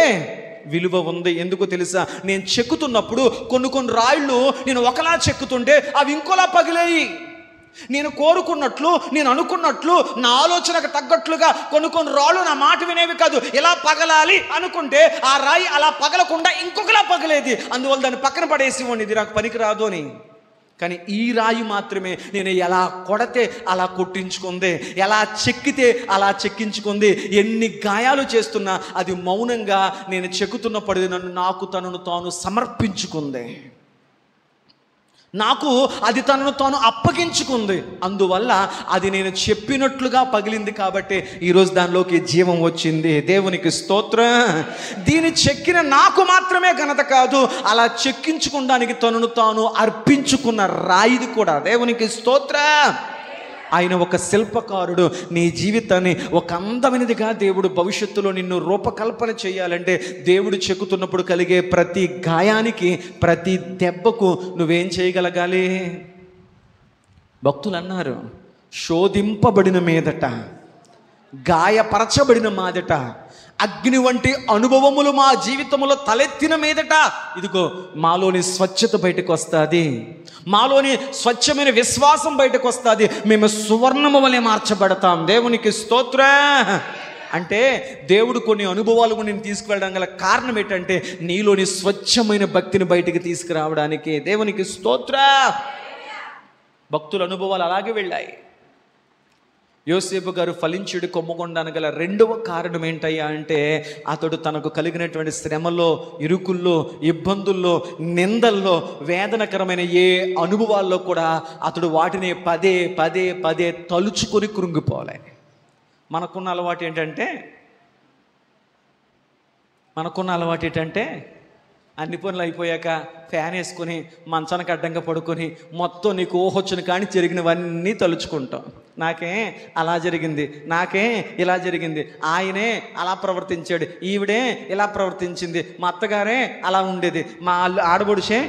విలువ ఉంది. ఎందుకో తెలుసా? నేను చెక్కుతున్నప్పుడు కొన్ని రాళ్ళు నేను ఒకలా చెక్కుతుంటే అవి ఇంకోలా పగిలేయి. నేను కోరుకున్నట్లు, నేను అనుకున్నట్లు, నా ఆలోచనకు తగ్గట్లుగా కొన్ని రాళ్ళు నా మాట వినేవి కాదు. ఎలా పగలాలి అనుకుంటే ఆ రాయి అలా పగలకుండా ఇంకొకలా పగిలేది. అందువల్ల దాన్ని పక్కన పడేసి ఇది నాకు పనికిరాదు అని. కానీ ఈ రాయి మాత్రమే నేను ఎలా కొడితే అలా కొట్టించుకుంది, ఎలా చెక్కితే అలా చెక్కించుకుంది. ఎన్ని గాయాలు చేస్తున్నా అది మౌనంగా నేను చెక్కుతున్నప్పుడు నాకు తనను తాను సమర్పించుకుంది. నాకు అది తనను తాను అప్పగించుకుంది. అందువల్ల అది నేను చెప్పినట్లుగా పగిలింది కాబట్టి ఈరోజు దానిలోకి జీవం వచ్చింది. దేవునికి స్తోత్రం. దీన్ని చెక్కిన నాకు మాత్రమే ఘనత కాదు, అలా చెక్కించుకోవడానికి తనను తాను అర్పించుకున్న రాయిది కూడా. దేవునికి స్తోత్రం. ఆయన ఒక శిల్పకారుడు. నీ జీవితాన్ని ఒక అందమైనదిగా దేవుడు భవిష్యత్తులో నిన్ను రూపకల్పన చేయాలంటే దేవుడు చెక్కుతున్నప్పుడు కలిగే ప్రతి గాయానికి, ప్రతి దెబ్బకు నువ్వేం చేయగలగాలి? భక్తులు అన్నారు, శోధింపబడిన మీదట, గాయపరచబడిన మాదట, అగ్ని వంటి అనుభవములు మా జీవితంలో తలెత్తిన మీదట ఇదిగో మాలోని స్వచ్ఛత బయటకు వస్తుంది, మాలోని స్వచ్ఛమైన విశ్వాసం బయటకు వస్తుంది, మేము సువర్ణము వలె మార్చబడతాం. దేవునికి స్తోత్రం. అంటే దేవుడు కొన్ని అనుభవాలకు నేను తీసుకువెళ్ళడం గల కారణం ఏంటంటే నీలోని స్వచ్ఛమైన భక్తిని బయటికి తీసుకురావడానికి. దేవునికి స్తోత్రం. భక్తుల అనుభవాలు అలాగే వెళ్ళాయి. యోసేపు గారు ఫలించుడి కొమ్మకొండానికి గల రెండవ కారణం ఏంటయ్యా అంటే అతడు తనకు కలిగినటువంటి శ్రమల్లో, ఇరుకుల్లో, ఇబ్బందుల్లో, నిందల్లో, వేదనకరమైన ఏ అనుభవాల్లో కూడా అతడు వాటిని పదే పదే పదే తలుచుకొని కృంగిపోలే. మనకున్న అలవాటు ఏంటంటే అన్ని పనులు అయిపోయాక ఫ్యాన్ వేసుకొని మంచానికి అడ్డంగా పడుకొని మొత్తం నీకు ఊహొచ్చిన కానీ జరిగినవన్నీ తలుచుకుంటాం. నాకే అలా జరిగింది, నాకే ఇలా జరిగింది, ఆయనే అలా ప్రవర్తించాడు, ఈవిడే ఇలా ప్రవర్తించింది, మా అత్తగారే అలా ఉండేది, మా ఆడబడుషే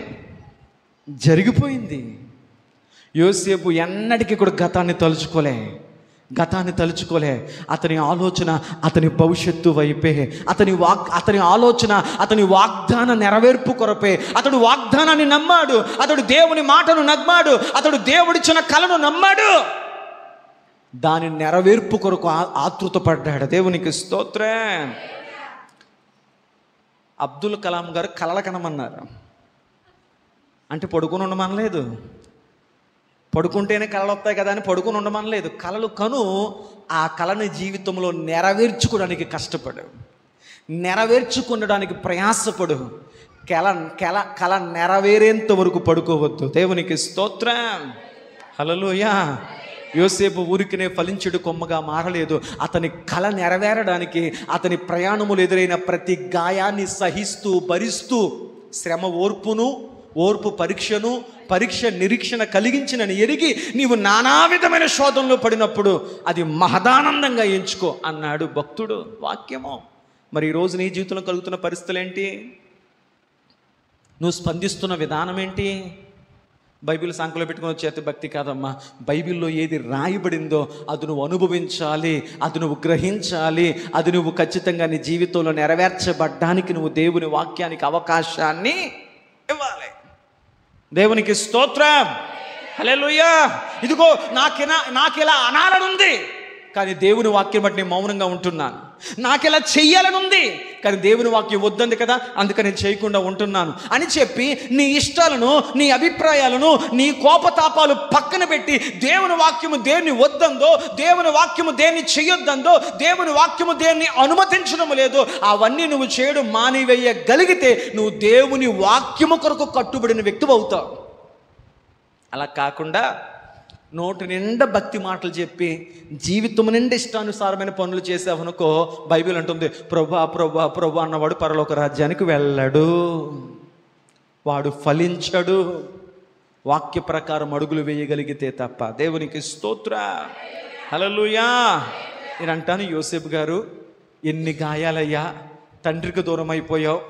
జరిగిపోయింది. యోసేపు ఎన్నటికీ కూడా గతాన్ని తలుచుకోలే. అతని ఆలోచన అతని భవిష్యత్తు వైపే, అతని ఆలోచన అతని వాగ్దాన నెరవేర్పు కొరపే. అతడు వాగ్దానాన్ని నమ్మాడు, అతడు దేవుని మాటను నమ్మాడు, అతడు దేవుడిచ్చిన కలను నమ్మాడు, దాని నెరవేర్పు కొరకు ఆతృతపడ్డాడు. దేవునికి స్తోత్రం. అబ్దుల్ కలాం గారు కలలు కనమన్నారు. అంటే పడుకుని ఉండమనలేదు, పడుకుంటేనే కళలు వస్తాయి కదా అని పడుకుని ఉండమనలేదు. కళలు కను, ఆ కళని జీవితంలో నెరవేర్చుకోవడానికి కష్టపడాడు. నెరవేర్చుకునడానికి ప్రయాసపడు. కల నెరవేరేంత వరకు పడుకోవద్దు. దేవునికి స్తోత్రం. హల్లెలూయా. యోసేపు ఊరికినే ఫలించుడు కొమ్మగా మారలేదు. అతని కల నెరవేరడానికి అతని ప్రయాణములు ఎదురైన ప్రతి గాయాన్ని సహిస్తూ భరిస్తూ శ్రమ ఓర్పు పరీక్ష నిరీక్షణ కలిగించినని ఎరిగి నీవు నానా విధమైన శోధనలో పడినప్పుడు అది మహదానందంగా ఎంచుకో అన్నాడు భక్తుడు. వాక్యము. మరి ఈరోజు నీ జీవితంలో కలుగుతున్న పరిస్థితులు ఏంటి? నువ్వు స్పందిస్తున్న విధానం ఏంటి? బైబిల్ సంకలో పెట్టుకుని వచ్చేది భక్తి కాదమ్మా. బైబిల్లో ఏది రాయబడిందో అది నువ్వు అనుభవించాలి, అది నువ్వు గ్రహించాలి, అది నువ్వు ఖచ్చితంగా నీ జీవితంలో నెరవేర్చబడ్డానికి నువ్వు దేవుని వాక్యానికి అవకాశాన్ని ఇవ్వాలి. దేవునికి స్తోత్రం. హల్లెలూయా. ఇదిగో నాకిలా అనాలనుంది, కానీ దేవుని వాక్యం బట్టి నేను మౌనంగా ఉంటున్నాను. నాకిలా చెయ్యాలనుంది, కానీ దేవుని వాక్యం వద్దంది కదా, అందుకని నేను చేయకుండా ఉంటున్నాను అని చెప్పి నీ ఇష్టాలను, నీ అభిప్రాయాలను, నీ కోపతాపాలు పక్కన పెట్టి దేవుని వాక్యము దేన్ని వద్దందో, దేవుని వాక్యము దేన్ని చెయ్యొద్దందో, దేవుని వాక్యము దేన్ని అనుమతించడం లేదో అవన్నీ నువ్వు చేయడం మానివేయగలిగితే నువ్వు దేవుని వాక్యము కొరకు కట్టుబడిన వ్యక్తి అవుతావు. అలా కాకుండా నోటి నిండా భక్తి మాటలు చెప్పి జీవితం నిండా ఇష్టానుసారమైన పనులు చేసావనుకో, బైబిల్ అంటుంది ప్రభా ప్రభా ప్రభా అన్నవాడు పరలోక రాజ్యానికి వెళ్ళడు, వాడు ఫలించడు. వాక్య ప్రకారం అడుగులు వేయగలిగితే తప్ప. దేవునికి స్తోత్రం. హల్లెలూయా. నేను అంటాను, యోసేపు గారు ఎన్ని గాయాలయ్యా, తండ్రికి దూరం అయిపోయావు,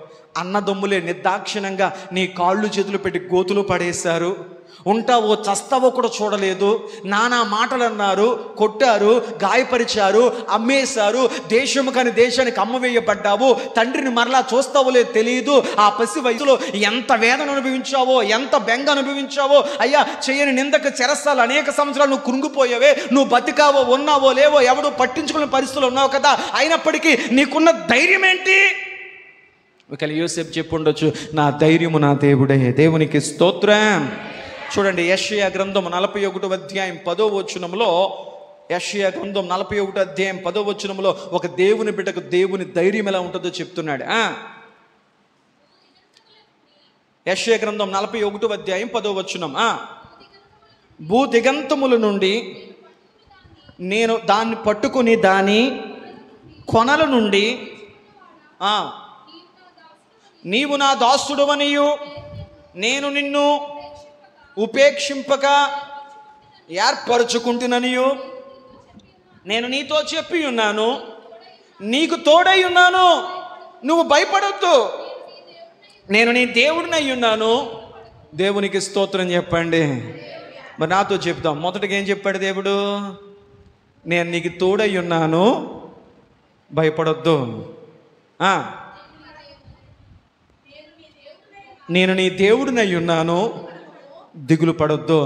అన్నదమ్ములే నిర్దాక్షిణంగా నీ కాళ్ళు చేతులు పెట్టి గోతులు పడేశారు, ఉంటావో చస్తావో కూడా చూడలేదు, నానా మాటలు అన్నారు, కొట్టారు, గాయపరిచారు, అమ్మేశారు, దేశము కాని దేశానికి అమ్మవేయబడ్డావు, తండ్రిని మరలా చూస్తావో లేదు తెలియదు. ఆ పసి వయసులో ఎంత వేదన అనుభవించావో, ఎంత బెంగ అనుభవించావో అయ్యా. చేయని నిందకు చెరస్తాలు అనేక సంవత్సరాలు నువ్వు కృంగిపోయావే, నువ్వు బతికావో ఉన్నావో లేవో ఎవడో పట్టించుకునే పరిస్థితులు ఉన్నావు కదా, అయినప్పటికీ నీకున్న ధైర్యం ఏంటి? ఒకవేళ యోసేపు చెప్పుండొచ్చు, నా ధైర్యము నా దేవుడే. దేవునికి స్తోత్రం. చూడండి, యెషయా గ్రంథం 41వ అధ్యాయం 10వ వచనంలో, యెషయా గ్రంథం 41వ అధ్యాయం 10వ వచనంలో ఒక దేవుని బిడ్డకు దేవుని ధైర్యం ఎలా ఉంటుందో చెప్తున్నాడు. యెషయా గ్రంథం 41వ అధ్యాయం 10వ వచనం, భూదిగంతముల నుండి నేను దాన్ని పట్టుకుని దాని కొనల నుండి నీవు నా దాసుడవనియు నేను నిన్ను ఉపేక్షింపక ఏర్పరచుకుంటుననియు నేను నీతో చెప్పి ఉన్నాను, నీకు తోడై ఉన్నాను, నువ్వు భయపడొద్దు, నేను నీ దేవుడినై ఉన్నాను. దేవునికి స్తోత్రం చెప్పండి. మరి నాతో చెప్తాం. మొదటిగా ఏం చెప్పాడు దేవుడు? నేను నీకు తోడై ఉన్నాను, భయపడొద్దు. నేను నీ దేవుడినై ఉన్నాను, దిగులు పడొద్దు.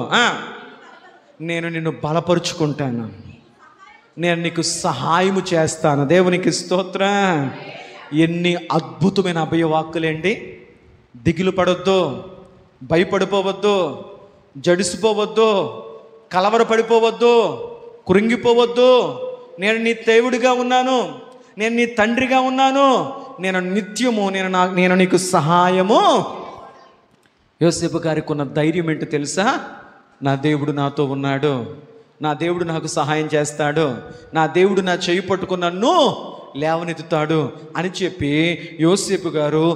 నేను నిన్ను బలపరుచుకుంటాను, నేను నీకు సహాయము చేస్తాను. దేవునికి స్తోత్రం. ఎన్ని అద్భుతమైన అభయవాక్కులేండి. దిగులు పడొద్దు, భయపడిపోవద్దు, జడిసిపోవద్దు, కలవరపడిపోవద్దు, కృంగిపోవద్దు. నేను నీ దేవుడిగా ఉన్నాను, నేను నీ తండ్రిగా ఉన్నాను, నేను నిత్యము నేను నీకు సహాయము. యోసేపు గారికి ఉన్న ధైర్యం ఏంటో తెలుసా? నా దేవుడు నాతో ఉన్నాడు, నా దేవుడు నాకు సహాయం చేస్తాడు, నా దేవుడు నా చేయి పట్టుకుని నన్ను లేవనెత్తుతాడు అని చెప్పి యోసేపు గారు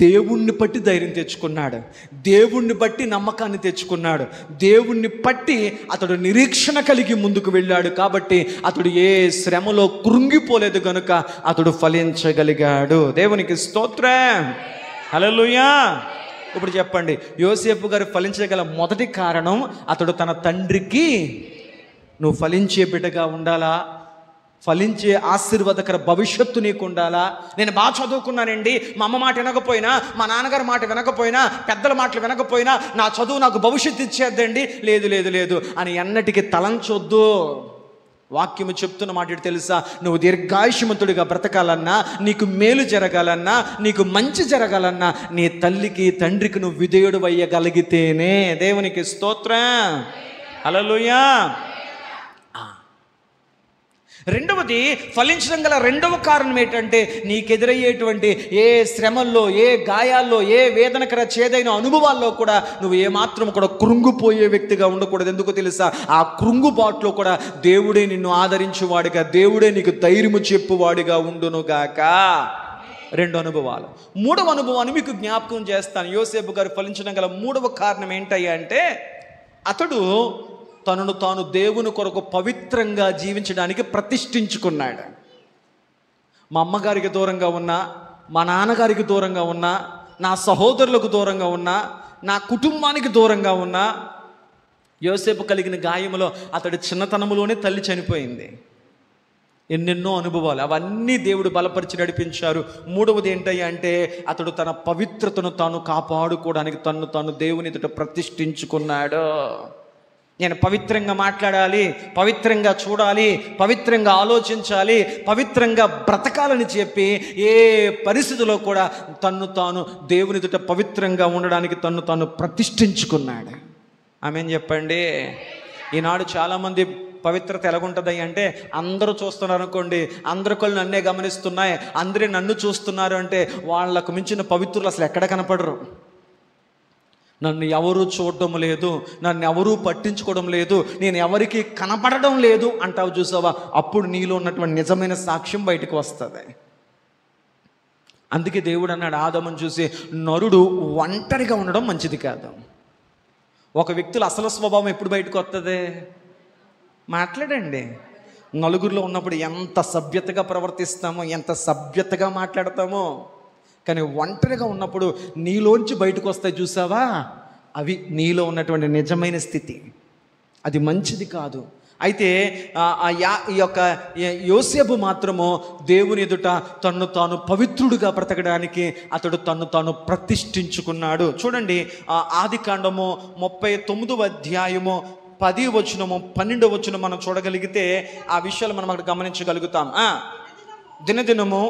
దేవుణ్ణి బట్టి ధైర్యం తెచ్చుకున్నాడు, దేవుణ్ణి బట్టి నమ్మకాన్ని తెచ్చుకున్నాడు, దేవుణ్ణి బట్టి అతడు నిరీక్షణ కలిగి ముందుకు వెళ్ళాడు. కాబట్టి అతడు ఏ శ్రమలో కృంగిపోలేదు కనుక అతడు ఫలించగలిగాడు. దేవునికి స్తోత్రం. హల్లెలూయా. ఇప్పుడు చెప్పండి, యోసేపు గారు ఫలించగల మొదటి కారణం అతడు తన తండ్రికి, నువ్వు ఫలించే బిడ్డగా ఉండాలా, ఫలించే ఆశీర్వాదకర భవిష్యత్తు నీకు ఉండాలా. నేను బాగా చదువుకున్నానండి, మా అమ్మ మాట వినకపోయినా, మా నాన్నగారి మాట వినకపోయినా, పెద్దల మాటలు వినకపోయినా నా చదువు నాకు భవిష్యత్తు ఇచ్చేద్దండి, లేదు లేదు లేదు అని ఎన్నటికీ తలంచొద్దు. వాక్యము చెప్తున్న మాట తెలుసా? నువ్వు దీర్ఘాయుష్మంతుడిగా బ్రతకాలన్నా, నీకు మేలు జరగాలన్నా, నీకు మంచి జరగాలన్నా నీ తల్లికి తండ్రికి నువ్వు విధేయుడు అయ్యగలిగితేనే. దేవునికి స్తోత్రం. హల్లెలూయా. రెండవది, ఫలించడం గల రెండవ కారణం ఏంటంటే, నీకెదురయ్యేటువంటి ఏ శ్రమల్లో, ఏ గాయాల్లో, ఏ వేదనకర చేదైన అనుభవాల్లో కూడా నువ్వు ఏమాత్రం కూడా కృంగిపోయే వ్యక్తిగా ఉండకూడదు. ఎందుకో తెలుసా? ఆ కృంగుబాటులో కూడా దేవుడే నిన్ను ఆదరించువాడిగా, దేవుడే నీకు ధైర్యము చెప్పువాడిగా ఉండునుగాక. రెండు అనుభవాలు. మూడవ అనుభవాన్ని మీకు జ్ఞాపకం చేస్తాను. యోసేపు గారు ఫలించడం గల మూడవ కారణం ఏంటయ్యా అంటే, అతడు తనను తాను దేవుని కొరకు పవిత్రంగా జీవించడానికి ప్రతిష్ఠించుకున్నాడు. మా అమ్మగారికి దూరంగా ఉన్నా, మా నాన్నగారికి దూరంగా ఉన్నా, నా సహోదరులకు దూరంగా ఉన్నా, నా కుటుంబానికి దూరంగా ఉన్నా, యోసేపు కలిగిన గాయములో అతడి చిన్నతనములోనే తల్లి చనిపోయింది. ఎన్నెన్నో అనుభవాలు, అవన్నీ దేవుడు బలపరిచి నడిపించారు. మూడవది ఏంటయ్యా అంటే, అతడు తన పవిత్రతను తాను కాపాడుకోవడానికి తను తాను దేవుని ఎదుట ప్రతిష్ఠించుకున్నాడు. నేను పవిత్రంగా మాట్లాడాలి, పవిత్రంగా చూడాలి, పవిత్రంగా ఆలోచించాలి, పవిత్రంగా బ్రతకాలని చెప్పి ఏ పరిస్థితిలో కూడా తన్ను తాను దేవుని ఎదుట పవిత్రంగా ఉండడానికి తన్ను తాను ప్రతిష్ఠించుకున్నాడు. ఆమేన్ చెప్పండి. ఈనాడు చాలామంది పవిత్రత ఎలాగుంటుంది అంటే, అందరూ చూస్తున్నారు అనుకోండి, అందరి కళ్ళు నన్నే గమనిస్తున్నాయి, అందరూ నన్ను చూస్తున్నారు అంటే వాళ్ళకు మించిన పవిత్రులు అసలు ఎక్కడ కనపడరు. నన్ను ఎవరూ చూడడం లేదు, నన్ను ఎవరూ పట్టించుకోవడం లేదు, నేను ఎవరికి కనపడడం లేదు అంటావు చూసావా, అప్పుడు నీలో ఉన్నటువంటి నిజమైన సాక్ష్యం బయటకు వస్తుంది. అందుకే దేవుడు అన్నాడు ఆదామును చూసి, నరుడు ఒంటరిగా ఉండడం మంచిది కాదు. ఒక వ్యక్తుల అసలు స్వభావం ఎప్పుడు బయటకు వస్తుంది? మాట్లాడండి. నలుగురిలో ఉన్నప్పుడు ఎంత సభ్యతగా ప్రవర్తిస్తామో, ఎంత సభ్యతగా మాట్లాడతామో, కానీ ఒంటరిగా ఉన్నప్పుడు నీలోంచి బయటకు వస్తాయి చూసావా, అవి నీలో ఉన్నటువంటి నిజమైన స్థితి. అది మంచిది కాదు. అయితే ఈ యొక్క యోసేపు మాత్రము దేవుని ఎదుట తన్ను తాను పవిత్రుడిగా బ్రతకడానికి అతడు తన్ను తాను ప్రతిష్ఠించుకున్నాడు. చూడండి, ఆదికాండము 39వ అధ్యాయము 10వ వచనము 12వ వచనం మనం చూడగలిగితే ఆ విషయాలు మనం అక్కడ గమనించగలుగుతాం. దినదినము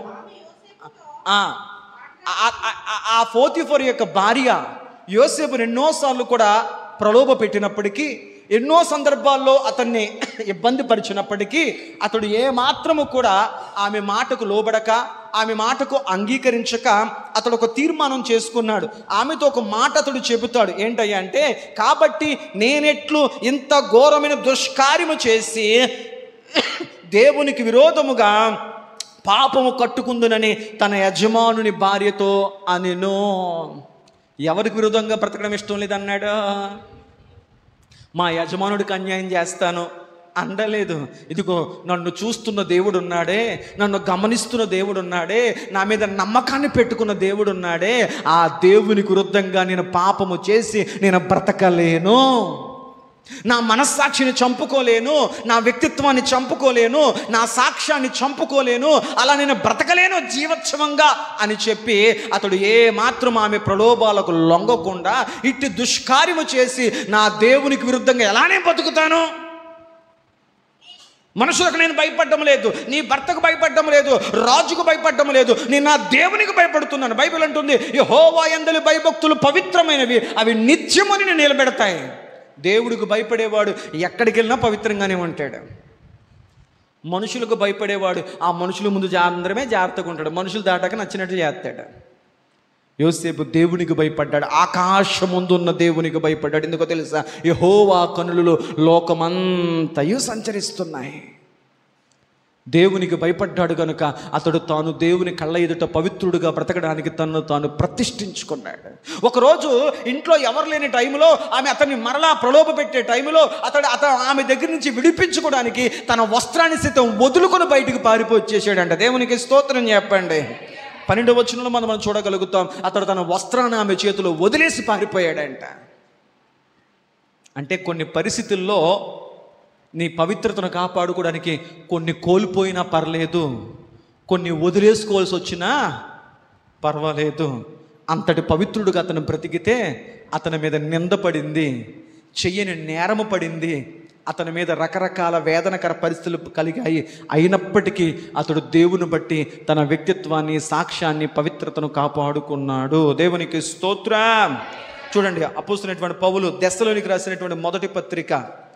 ఆ పోతీఫరు యొక్క భార్య యోసేపును ఎన్నోసార్లు కూడా ప్రలోభ పెట్టినప్పటికీ, ఎన్నో సందర్భాల్లో అతన్ని ఇబ్బంది పరిచినప్పటికీ అతడు ఏమాత్రము కూడా ఆమె మాటకు లోబడక, ఆమె మాటకు అంగీకరించక అతడు ఒక తీర్మానం చేసుకున్నాడు. ఆమెతో ఒక మాట అతడు చెబుతాడు. ఏంటయ్యా అంటే, కాబట్టి నేనెట్లు ఇంత ఘోరమైన దుష్కార్యము చేసి దేవునికి విరోధముగా పాపము కట్టుకుందునని తన యజమానుని భార్యతో అనెను. ఎవరికి విరోధంగా బ్రతకడం ఇష్టం లేదన్నాడు? మా యజమానుడికి అన్యాయం చేస్తాను అనలేదు. ఇదిగో నన్ను చూస్తున్న దేవుడు ఉన్నాడే, నన్ను గమనిస్తున్న దేవుడు ఉన్నాడే, నా మీద నమ్మకాన్ని పెట్టుకున్న దేవుడు ఉన్నాడే, ఆ దేవునికి విరుద్ధంగా నేను పాపము చేసి నేను బ్రతకలేను. నా మనస్సాక్షిని చంపుకోలేను, నా వ్యక్తిత్వాన్ని చంపుకోలేను, నా సాక్ష్యాన్ని చంపుకోలేను, అలా నేను బ్రతకలేను జీవోత్సవంగా అని చెప్పి అతడు ఏ మాత్రం ఆమె ప్రలోభాలకు లొంగకుండా ఇట్టి దుష్కార్యము చేసి నా దేవునికి విరుద్ధంగా ఎలానే బతుకుతాను? మనుషులకు నేను భయపడడం లేదు, నీ భర్తకు భయపడడం లేదు, రాజుకు భయపడడం లేదు, నేను నా దేవునికి భయపడుతున్నాను. బైబిల్ అంటుంది, యెహోవా యందలి భయభక్తులు పవిత్రమైనవి, అవి నిత్యమని నిలబెడతాయి. దేవుడికి భయపడేవాడు ఎక్కడికి వెళ్ళినా పవిత్రంగానే ఉంటాడు. మనుషులకు భయపడేవాడు ఆ మనుషుల ముందు అందరమే జాగ్రత్తగా ఉంటాడు, మనుషులు దాటాక నచ్చినట్లు చేస్తాడు. యోసేపు దేవునికి భయపడ్డాడు, ఆకాశముందున్న దేవునికి భయపడ్డాడు. ఎందుకో తెలుసా? యెహోవా కనులలో లోకమంతయు సంచరిస్తున్నాయి. దేవునికి భయపడ్డాడు కనుక అతడు తాను దేవుని కళ్ళ ఎదుట పవిత్రుడిగా బ్రతకడానికి తను తాను ప్రతిష్ఠించుకున్నాడు. ఒకరోజు ఇంట్లో ఎవరు లేని టైంలో ఆమె అతన్ని మరలా ప్రలోభ పెట్టే టైంలో అతడు ఆమె దగ్గర నుంచి విడిపించుకోవడానికి తన వస్త్రాన్ని సైతం వదులుకొని బయటికి పారిపోయి వచ్చేసాడంట. దేవునికి స్తోత్రం చెప్పండి. 12వ వచనంలో మనం చూడగలుగుతాం, అతడు తన వస్త్రాన్ని ఆమె చేతిలో వదిలేసి పారిపోయాడంట. అంటే కొన్ని పరిస్థితుల్లో నీ పవిత్రతను కాపాడుకోవడానికి కొన్ని కోల్పోయినా పర్లేదు, కొన్ని వదిలేసుకోవాల్సి వచ్చినా పర్వాలేదు. అంతటి పవిత్రుడుగా అతను బ్రతికితే అతని మీద నింద పడింది, చెయ్యని నేరము పడింది, అతని మీద రకరకాల వేదనకర పరిస్థితులు కలిగాయి. అయినప్పటికీ అతడు దేవుని బట్టి తన వ్యక్తిత్వాన్ని, సాక్ష్యాన్ని, పవిత్రతను కాపాడుకున్నాడు. దేవునికి స్తోత్రం. చూడండి, అపోస్తలుడైనటువంటి పౌలు దెస్సలోనికి రాసినటువంటి మొదటి పత్రిక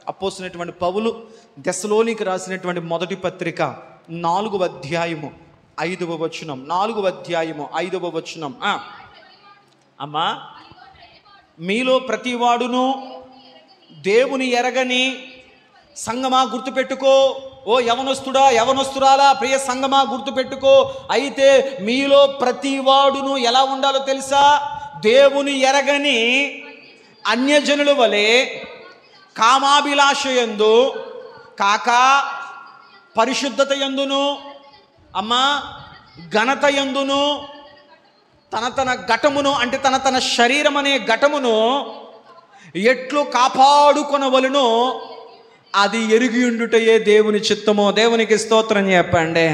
అపోస్తులైనటువంటి పౌలు దెస్సలోనికి రాసినటువంటి మొదటి పత్రిక 4వ అధ్యాయము 5వ వచనం. 4వ అధ్యాయము 5వ వచనం. అమ్మా, మీలో ప్రతివాడును దేవుని ఎరగని సంగమా గుర్తుపెట్టుకో. ఓ యవనస్తుడా, యవనస్తురాలా, ప్రియ సంగమా గుర్తుపెట్టుకో. అయితే మీలో ప్రతివాడును ఎలా ఉండాలో తెలుసా? దేవుని ఎరగని అన్యజనుల వలె కామాభిలాషయందు కాక పరిశుద్ధత యందును, అమ్మా, ఘనత యందును, తన ఘటమును అంటే తన శరీరం అనే ఘటమును ఎట్లు కాపాడుకొనవలెనో అది ఎరిగి ఉండుటయే దేవుని చిత్తమో. దేవునికి స్తోత్రం చెప్పండి.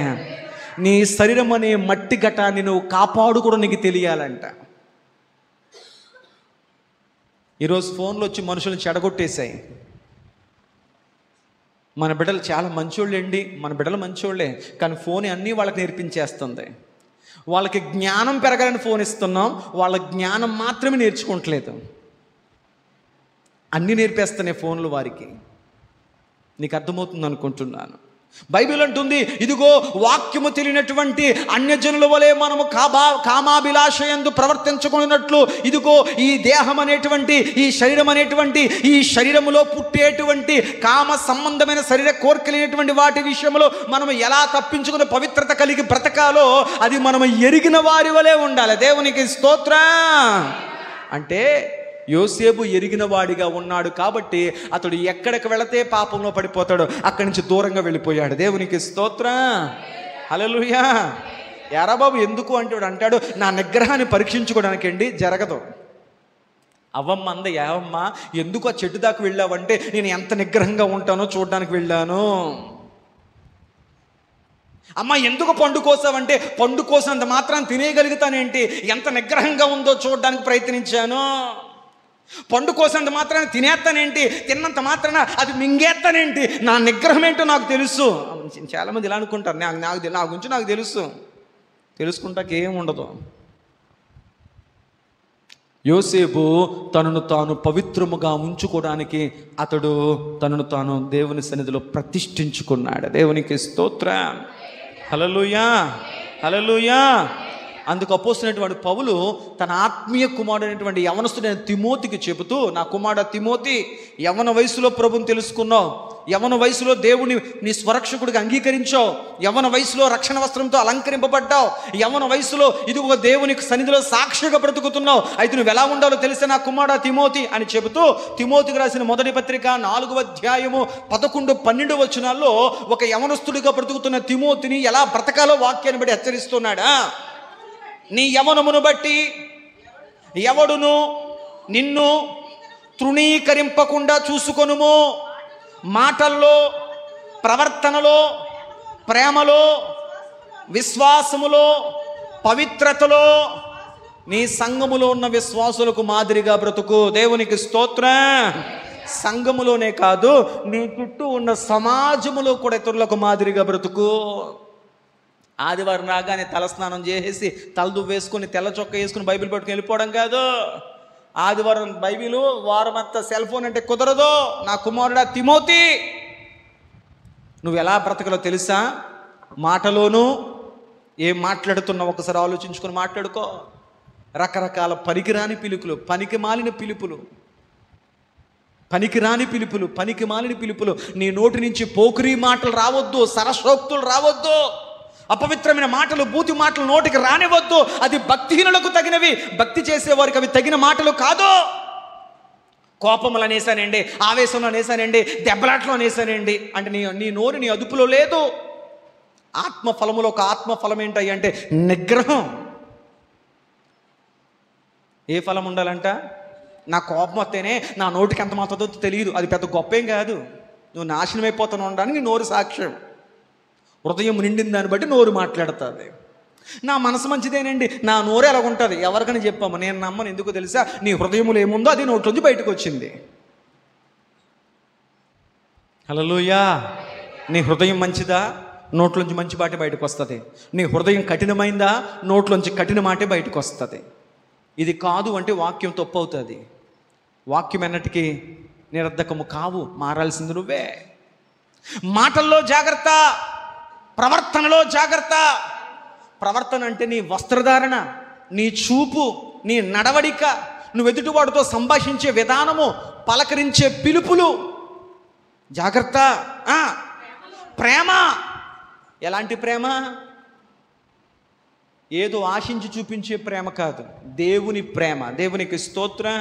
నీ శరీరం అనే మట్టి ఘటాన్ని నువ్వు కాపాడుకోవడం నీకు తెలియాలంట. ఈరోజు ఫోన్లు వచ్చి మనుషులను చెడగొట్టేశాయి. మన బిడ్డలు చాలా మంచోళ్ళండి, మన బిడ్డలు మంచోళ్ళే, కానీ ఫోన్ అన్నీ వాళ్ళకి నేర్పించేస్తుంది. వాళ్ళకి జ్ఞానం పెరగాలని ఫోన్ ఇస్తున్నాం, వాళ్ళ జ్ఞానం మాత్రమే నేర్చుకోవట్లేదు, అన్నీ నేర్పేస్తున్నాయి ఫోన్లు వారికి. నీకు అర్థమవుతుంది అనుకుంటున్నాను. బైబిల్ అంటుంది, ఇదిగో వాక్యము తెలియనటువంటి అన్యజనుల వలె మనము కామాభిలాషయందు ప్రవర్తించుకున్నట్లు, ఇదిగో ఈ దేహం అనేటువంటి, ఈ శరీరం అనేటువంటి, ఈ శరీరములో పుట్టేటువంటి కామ సంబంధమైన శరీర కోరికలైనటువంటి వాటి విషయంలో మనం ఎలా తప్పించుకుని పవిత్రత కలిగి బ్రతకాలో అది మనం ఎరిగిన వారి వలె ఉండాలి. దేవునికి స్తోత్రం. అంటే యోసేపు ఎరిగిన వాడిగా ఉన్నాడు కాబట్టి అతడు ఎక్కడికి వెళితే పాపంలో పడిపోతాడో అక్కడి నుంచి దూరంగా వెళ్ళిపోయాడు. దేవునికి స్తోత్రం. హల్లెలూయా. యారా బాబు ఎందుకు అంటాడు, నా నిగ్రహాన్ని పరీక్షించుకోవడానికి అండి. జరగదు. అవ్వమ్మ అంద, ఏవమ్మ ఎందుకు ఆ చెట్టు దాకా వెళ్ళావంటే నేను ఎంత నిగ్రహంగా ఉంటానో చూడడానికి వెళ్ళాను. అమ్మ ఎందుకు పండు కోసావంటే పండు కోసినంత మాత్రాన్ని తినేయగలుగుతానేంటి, ఎంత నిగ్రహంగా ఉందో చూడడానికి ప్రయత్నించాను. పండు కోసినంత మాత్రాన్ని తినేస్తానేంటి, తిన్నంత మాత్రాన అది మింగేస్తానేంటి, నా నిగ్రహం ఏంటో నాకు తెలుసు. చాలామంది ఇలా అనుకుంటారు, నా గురించి నాకు తెలుసు. తెలుసుకుంటాక ఏం ఉండదు. యోసేపు తనను తాను పవిత్రముగా ఉంచుకోవడానికి అతడు తనను తాను దేవుని సన్నిధిలో ప్రతిష్ఠించుకున్నాడు. దేవునికి స్తోత్రం. హల్లెలూయా, హల్లెలూయా. అందుకు అపోస్తులైనటువంటి పౌలు తన ఆత్మీయ కుమారుడైనటువంటి యవనస్తుడైన తిమోతికి చెబుతూ, నా కుమారుడు తిమోతి, యవన వయసులో ప్రభుని తెలుసుకున్నావు, యవన వయసులో దేవుని నీ స్వరక్షకుడిగా అంగీకరించావు, యవన వయసులో రక్షణ వస్త్రంతో అలంకరింపబడ్డావు, యవన వయసులో ఇదిగో దేవునికి సన్నిధిలో సాక్షిగా బ్రతుకుతున్నావు. అయితే నువ్వు ఎలా ఉండాలో తెలిసే నా కుమారుడు తిమోతి అని చెబుతూ తిమోతికి రాసిన మొదటి పత్రిక 4వ అధ్యాయము 11, 12 వచనాల్లో ఒక యవనస్తుడిగా బ్రతుకుతున్న తిమోతిని ఎలా బ్రతకాలో వాక్యాన్ని బట్టి హెచ్చరిస్తున్నాడా. నీ యవనమును బట్టి ఎవడును నిన్ను తృణీకరింపకుండా చూసుకొనుము. మాటల్లో, ప్రవర్తనలో, ప్రేమలో, విశ్వాసములో, పవిత్రతలో నీ సంఘములో ఉన్న విశ్వాసులకు మాదిరిగా బ్రతుకు. దేవునికి స్తోత్రం. సంఘములోనే కాదు, నీ చుట్టూ ఉన్న సమాజములో కూడా ఇతరులకు మాదిరిగా బ్రతుకు. ఆదివారం రాగానే తలస్నానం చేసేసి తలదువ్వు వేసుకుని తెల్ల చొక్క వేసుకుని బైబిల్ పట్టుకుని వెళ్ళిపోవడం కాదు. ఆదివారం బైబిలు, వారం అంతా సెల్ ఫోన్ అంటే కుదరదు. నా కుమారుడా తిమోతి, నువ్వు ఎలా బ్రతకలో తెలుసా? మాటలోనూ ఏం మాట్లాడుతున్నావు ఒకసారి ఆలోచించుకొని మాట్లాడుకో. రకరకాల పనికిరాని పిలుపులు, పనికి మాలిన పిలుపులు, పనికిరాని పిలుపులు, పనికి మాలిన పిలుపులు. నీ నోటి నుంచి పోకిరీ మాటలు రావద్దు, సరసోక్తులు రావద్దు, అపవిత్రమైన మాటలు, బూతి మాటలు నోటికి రానివద్దు. అది భక్తిహీనులకు తగినవి, భక్తి చేసేవారికి అవి తగిన మాటలు కాదు. కోపంలో అనేసానండి, ఆవేశంలో అనేసానండి, దెబ్బలాట్లో అనేసానండి అంటే నీ నోరు నీ అదుపులో లేదు. ఆత్మఫలములో ఒక ఆత్మఫలం ఏంటి అంటే నిగ్రహం. ఏ ఫలం ఉండాలంట? నా కోపం వస్తేనే నా నోటికి ఎంత మాత్రదో తెలియదు, అది పెద్ద గొప్పేం కాదు. నువ్వు నాశనం అయిపోతాను అనడానికి నోరు సాక్ష్యం. హృదయం నిండిన దాన్ని బట్టి నోరు మాట్లాడుతుంది. నా మనసు మంచిదేనండి, నా నోరు ఎలా ఉంటుంది ఎవరికని చెప్పాము, నేను నమ్మను. ఎందుకు తెలుసా? నీ హృదయములో ఏముందో అది నోట్లోంచి బయటకు వచ్చింది. హల్లెలూయా. నీ హృదయం మంచిదా, నోట్లోంచి మంచి మాట బయటకు వస్తుంది. నీ హృదయం కఠినమైందా, నోట్లోంచి కఠిన మాటే బయటకు వస్తుంది. ఇది కాదు అంటే వాక్యం తప్పు అవుతుంది. వాక్యం అన్నటికీ నిరర్ధకము కావు, మారాల్సింది నువ్వే. మాటల్లో జాగ్రత్త, ప్రవర్తనలో జాగ్రత్త. ప్రవర్తన అంటే నీ వస్త్రధారణ, నీ చూపు, నీ నడవడిక, నువ్వు ఎదుటివాడితో సంభాషించే విధానము, పలకరించే పిలుపులు. జాగ్రత్త. ప్రేమ. ఎలాంటి ప్రేమ? ఏదో ఆశించి చూపించే ప్రేమ కాదు, దేవుని ప్రేమ. దేవునికి స్తోత్రం.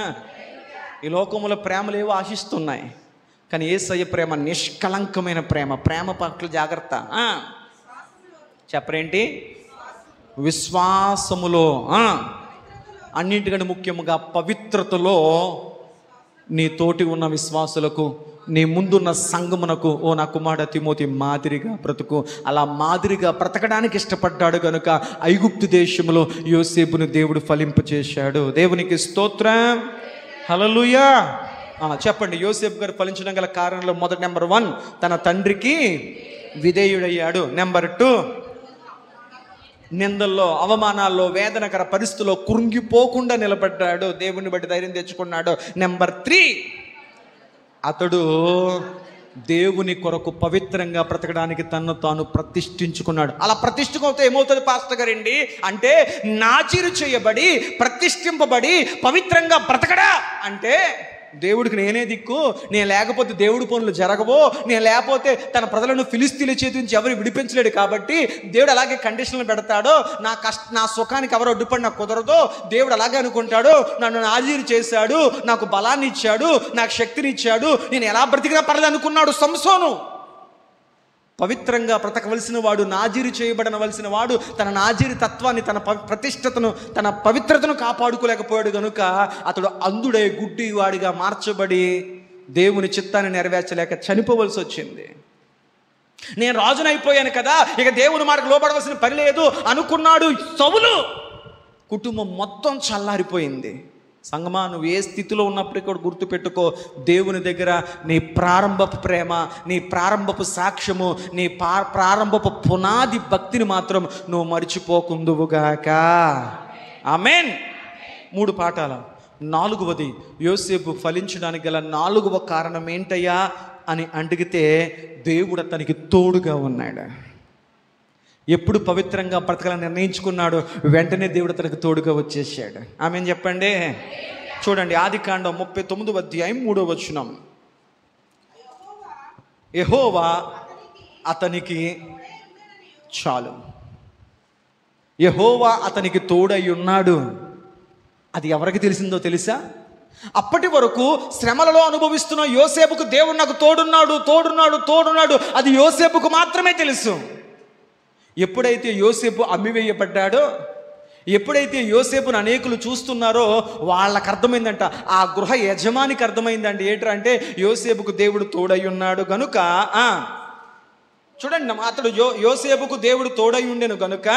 ఈ లోకములో ప్రేమలు ఏవో ఆశిస్తున్నాయి, కానీ యేసయ్య ప్రేమ నిష్కళంకమైన ప్రేమ. ప్రేమ పట్ల జాగ్రత్త. చెప్పరేంటి? విశ్వాసములో, అన్నింటికంటే ముఖ్యముగా పవిత్రతలో నీ తోటి ఉన్న విశ్వాసులకు, నీ ముందున్న సంఘమునకు, ఓ నా కుమారుడు తిమోతి, మాదిరిగా బ్రతుకు. అలా మాదిరిగా బ్రతకడానికి ఇష్టపడ్డాడు కనుక ఐగుప్తు దేశంలో యోసేపును దేవుడు ఫలింపచేశాడు. దేవునికి స్తోత్రం. హల్లెలూయా. చెప్పండి, యోసేపు గారు ఫలించడం గల కారణంలో మొదటి నెంబర్ 1, తన తండ్రికి విధేయుడయ్యాడు. నెంబర్ 2, నిందల్లో, అవమానాల్లో, వేదనకర పరిస్థితుల్లో కృంగిపోకుండా నిలబడ్డాడు, దేవుని బట్టి ధైర్యం తెచ్చుకున్నాడు. నెంబర్ 3, అతడు దేవుని కొరకు పవిత్రంగా బ్రతకడానికి తన్ను తాను ప్రతిష్ఠించుకున్నాడు. అలా ప్రతిష్ఠించుకుంటే ఏమవుతుంది పాస్టర్ గారండి అంటే, నాజీరు చేయబడి ప్రతిష్ఠింపబడి పవిత్రంగా బ్రతకడా అంటే, దేవుడికి నేనే దిక్కు, నేను లేకపోతే దేవుడి పనులు జరగవో, నేను లేకపోతే తన ప్రజలను ఫిలిస్తీన్ల చేతి నుంచి ఎవరు విడిపించలేడు కాబట్టి దేవుడు అలాగే కండిషన్లు పెడతాడో, నా సుఖానికి ఎవరు అడ్డుపడి నాకు కుదరదో, దేవుడు అలాగే అనుకుంటాడు, నన్ను నాజీరు చేశాడు, నాకు బలాన్ని ఇచ్చాడు, నాకు శక్తిని ఇచ్చాడు, నేను ఎలా బ్రతికినా పర్లేదు అనుకున్నాడు సంసోను. పవిత్రంగా బ్రతకవలసిన వాడు, నాజీరు చేయబడవలసిన వాడు తన నాజీరు తత్వాన్ని, తన ప్రతిష్టతను, తన పవిత్రతను కాపాడుకోలేకపోయాడు కనుక అతడు అంధుడై గుడ్డి వాడిగా మార్చబడి దేవుని చిత్తాన్ని నెరవేర్చలేక చనిపోవలసి వచ్చింది. నేను రాజునైపోయాను కదా, ఇక దేవుని మాటకు లోబడవలసిన పని లేదు అనుకున్నాడు సౌలు. కుటుంబం మొత్తం చల్లారిపోయింది. సంగమా, నువ్వు ఏ స్థితిలో ఉన్నప్పటికీ కూడా గుర్తుపెట్టుకో, దేవుని దగ్గర నీ ప్రారంభపు ప్రేమ, నీ ప్రారంభపు సాక్ష్యము, నీ ప్రారంభపు పునాది భక్తిని మాత్రం నువ్వు మర్చిపోకుందువుగాక. ఆమేన్. 3 పాఠాలు. 4వది, యోసేపు ఫలించడానికి గల 4వ కారణం ఏంటయ్యా అని అడిగితే, దేవుడు అతనికి తోడుగా ఉన్నాడు. ఎప్పుడు పవిత్రంగా బ్రతకాలని నిర్ణయించుకున్నాడు, వెంటనే దేవుడు అతనికి తోడుగా వచ్చేసాడు. ఆమేన్ చెప్పండి. చూడండి, ఆదికాండం 39వ అధ్యాయం 3వ వచనం. యెహోవా అతనికి చాలు. యెహోవా అతనికి తోడై ఉన్నాడు. అది ఎవరికి తెలిసిందో తెలుసా? అప్పటి వరకు శ్రమలలో అనుభవిస్తున్న యోసేపుకు దేవుడు నాకు తోడున్నాడు, తోడున్నాడు, తోడున్నాడు, అది యోసేపుకు మాత్రమే తెలుసు. ఎప్పుడైతే యోసేపు అమ్మివేయబడ్డాడో, ఎప్పుడైతే యోసేపును అనేకులు చూస్తున్నారో వాళ్ళకి అర్థమైందంట, ఆ గృహ యజమానికి అర్థమైందండి. ఏంటంటే యోసేపుకు దేవుడు తోడై ఉన్నాడు గనుక, చూడండి, అతడు యోసేపుకు దేవుడు తోడై ఉండెను గనుక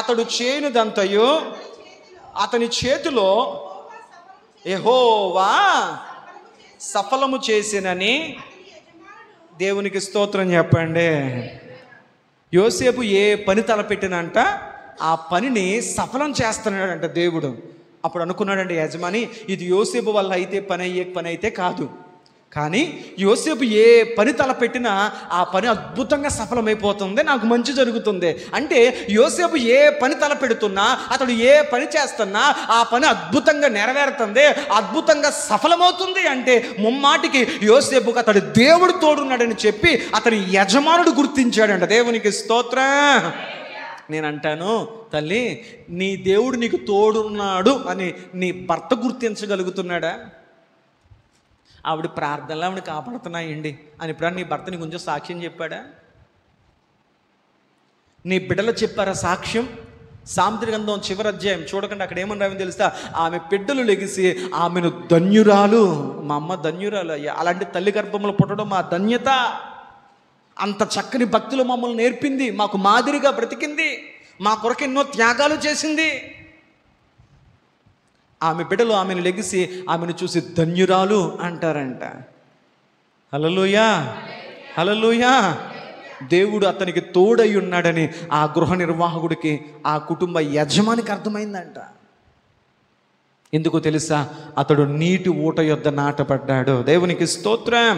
అతడు చేయనిదంతయు అతని చేతిలో యెహోవా సఫలము చేసినని. దేవునికి స్తోత్రం చెప్పండి. యోసేపు ఏ పని తలపెట్టినంట ఆ పనిని సఫలం చేస్తున్నాడంట దేవుడు. అప్పుడు అనుకున్నాడండి యజమాని, ఇది యోసేపు వల్ల అయితే పని అయితే కాదు, కానీ యోసేపు ఏ పని తలపెట్టినా ఆ పని అద్భుతంగా సఫలమైపోతుంది, నాకు మంచి జరుగుతుంది. అంటే యోసేపు ఏ పని తలపెడుతున్నా, అతడు ఏ పని చేస్తున్నా ఆ పని అద్భుతంగా నెరవేరుతుంది, అద్భుతంగా సఫలమవుతుంది. అంటే ముమ్మాటికి యోసేపుకు అతడు దేవుడు తోడున్నాడని చెప్పి అతని యజమానుడు గుర్తించాడంట. దేవునికి స్తోత్రం. నేను అంటాను, తల్లి, నీ దేవుడు నీకు తోడున్నాడు అని నీ భర్త గుర్తించగలుగుతున్నాడా? ఆవిడ ప్రార్థనలు ఆవిడ కాపాడుతున్నాయండి అని ఇప్పుడు నీ భర్త నీ గురించి సాక్ష్యం చెప్పాడా? నీ బిడ్డలు చెప్పారా సాక్ష్యం? సామెతల గ్రంథం చివరి అధ్యాయం చూడకండి, అక్కడ ఏమని రావిని తెలుస్తా? ఆమె బిడ్డలు లెగిసి ఆమెను ధన్యురాలు, మా అమ్మ ధన్యురాలు అయ్యా, అలాంటి తల్లి గర్భంలో పుట్టడం మా ధన్యత. అంత చక్కని భక్తులు మమ్మల్ని నేర్పింది, మాకు మాదిరిగా బ్రతికింది, మా కొరకు ఎన్నో త్యాగాలు చేసింది. ఆమె బిడ్డలు ఆమెను లెగిసి ఆమెను చూసి ధన్యురాలు అంటారంట. హల్లెలూయా, హల్లెలూయా. దేవుడు అతనికి తోడై ఉన్నాడని ఆ గృహ నిర్వాహకుడికి, ఆ కుటుంబ యజమానికి అర్థమైందంట. ఎందుకో తెలుసా? అతడు నీటి ఊట యొద్ద నాటపడ్డాడు. దేవునికి స్తోత్రం.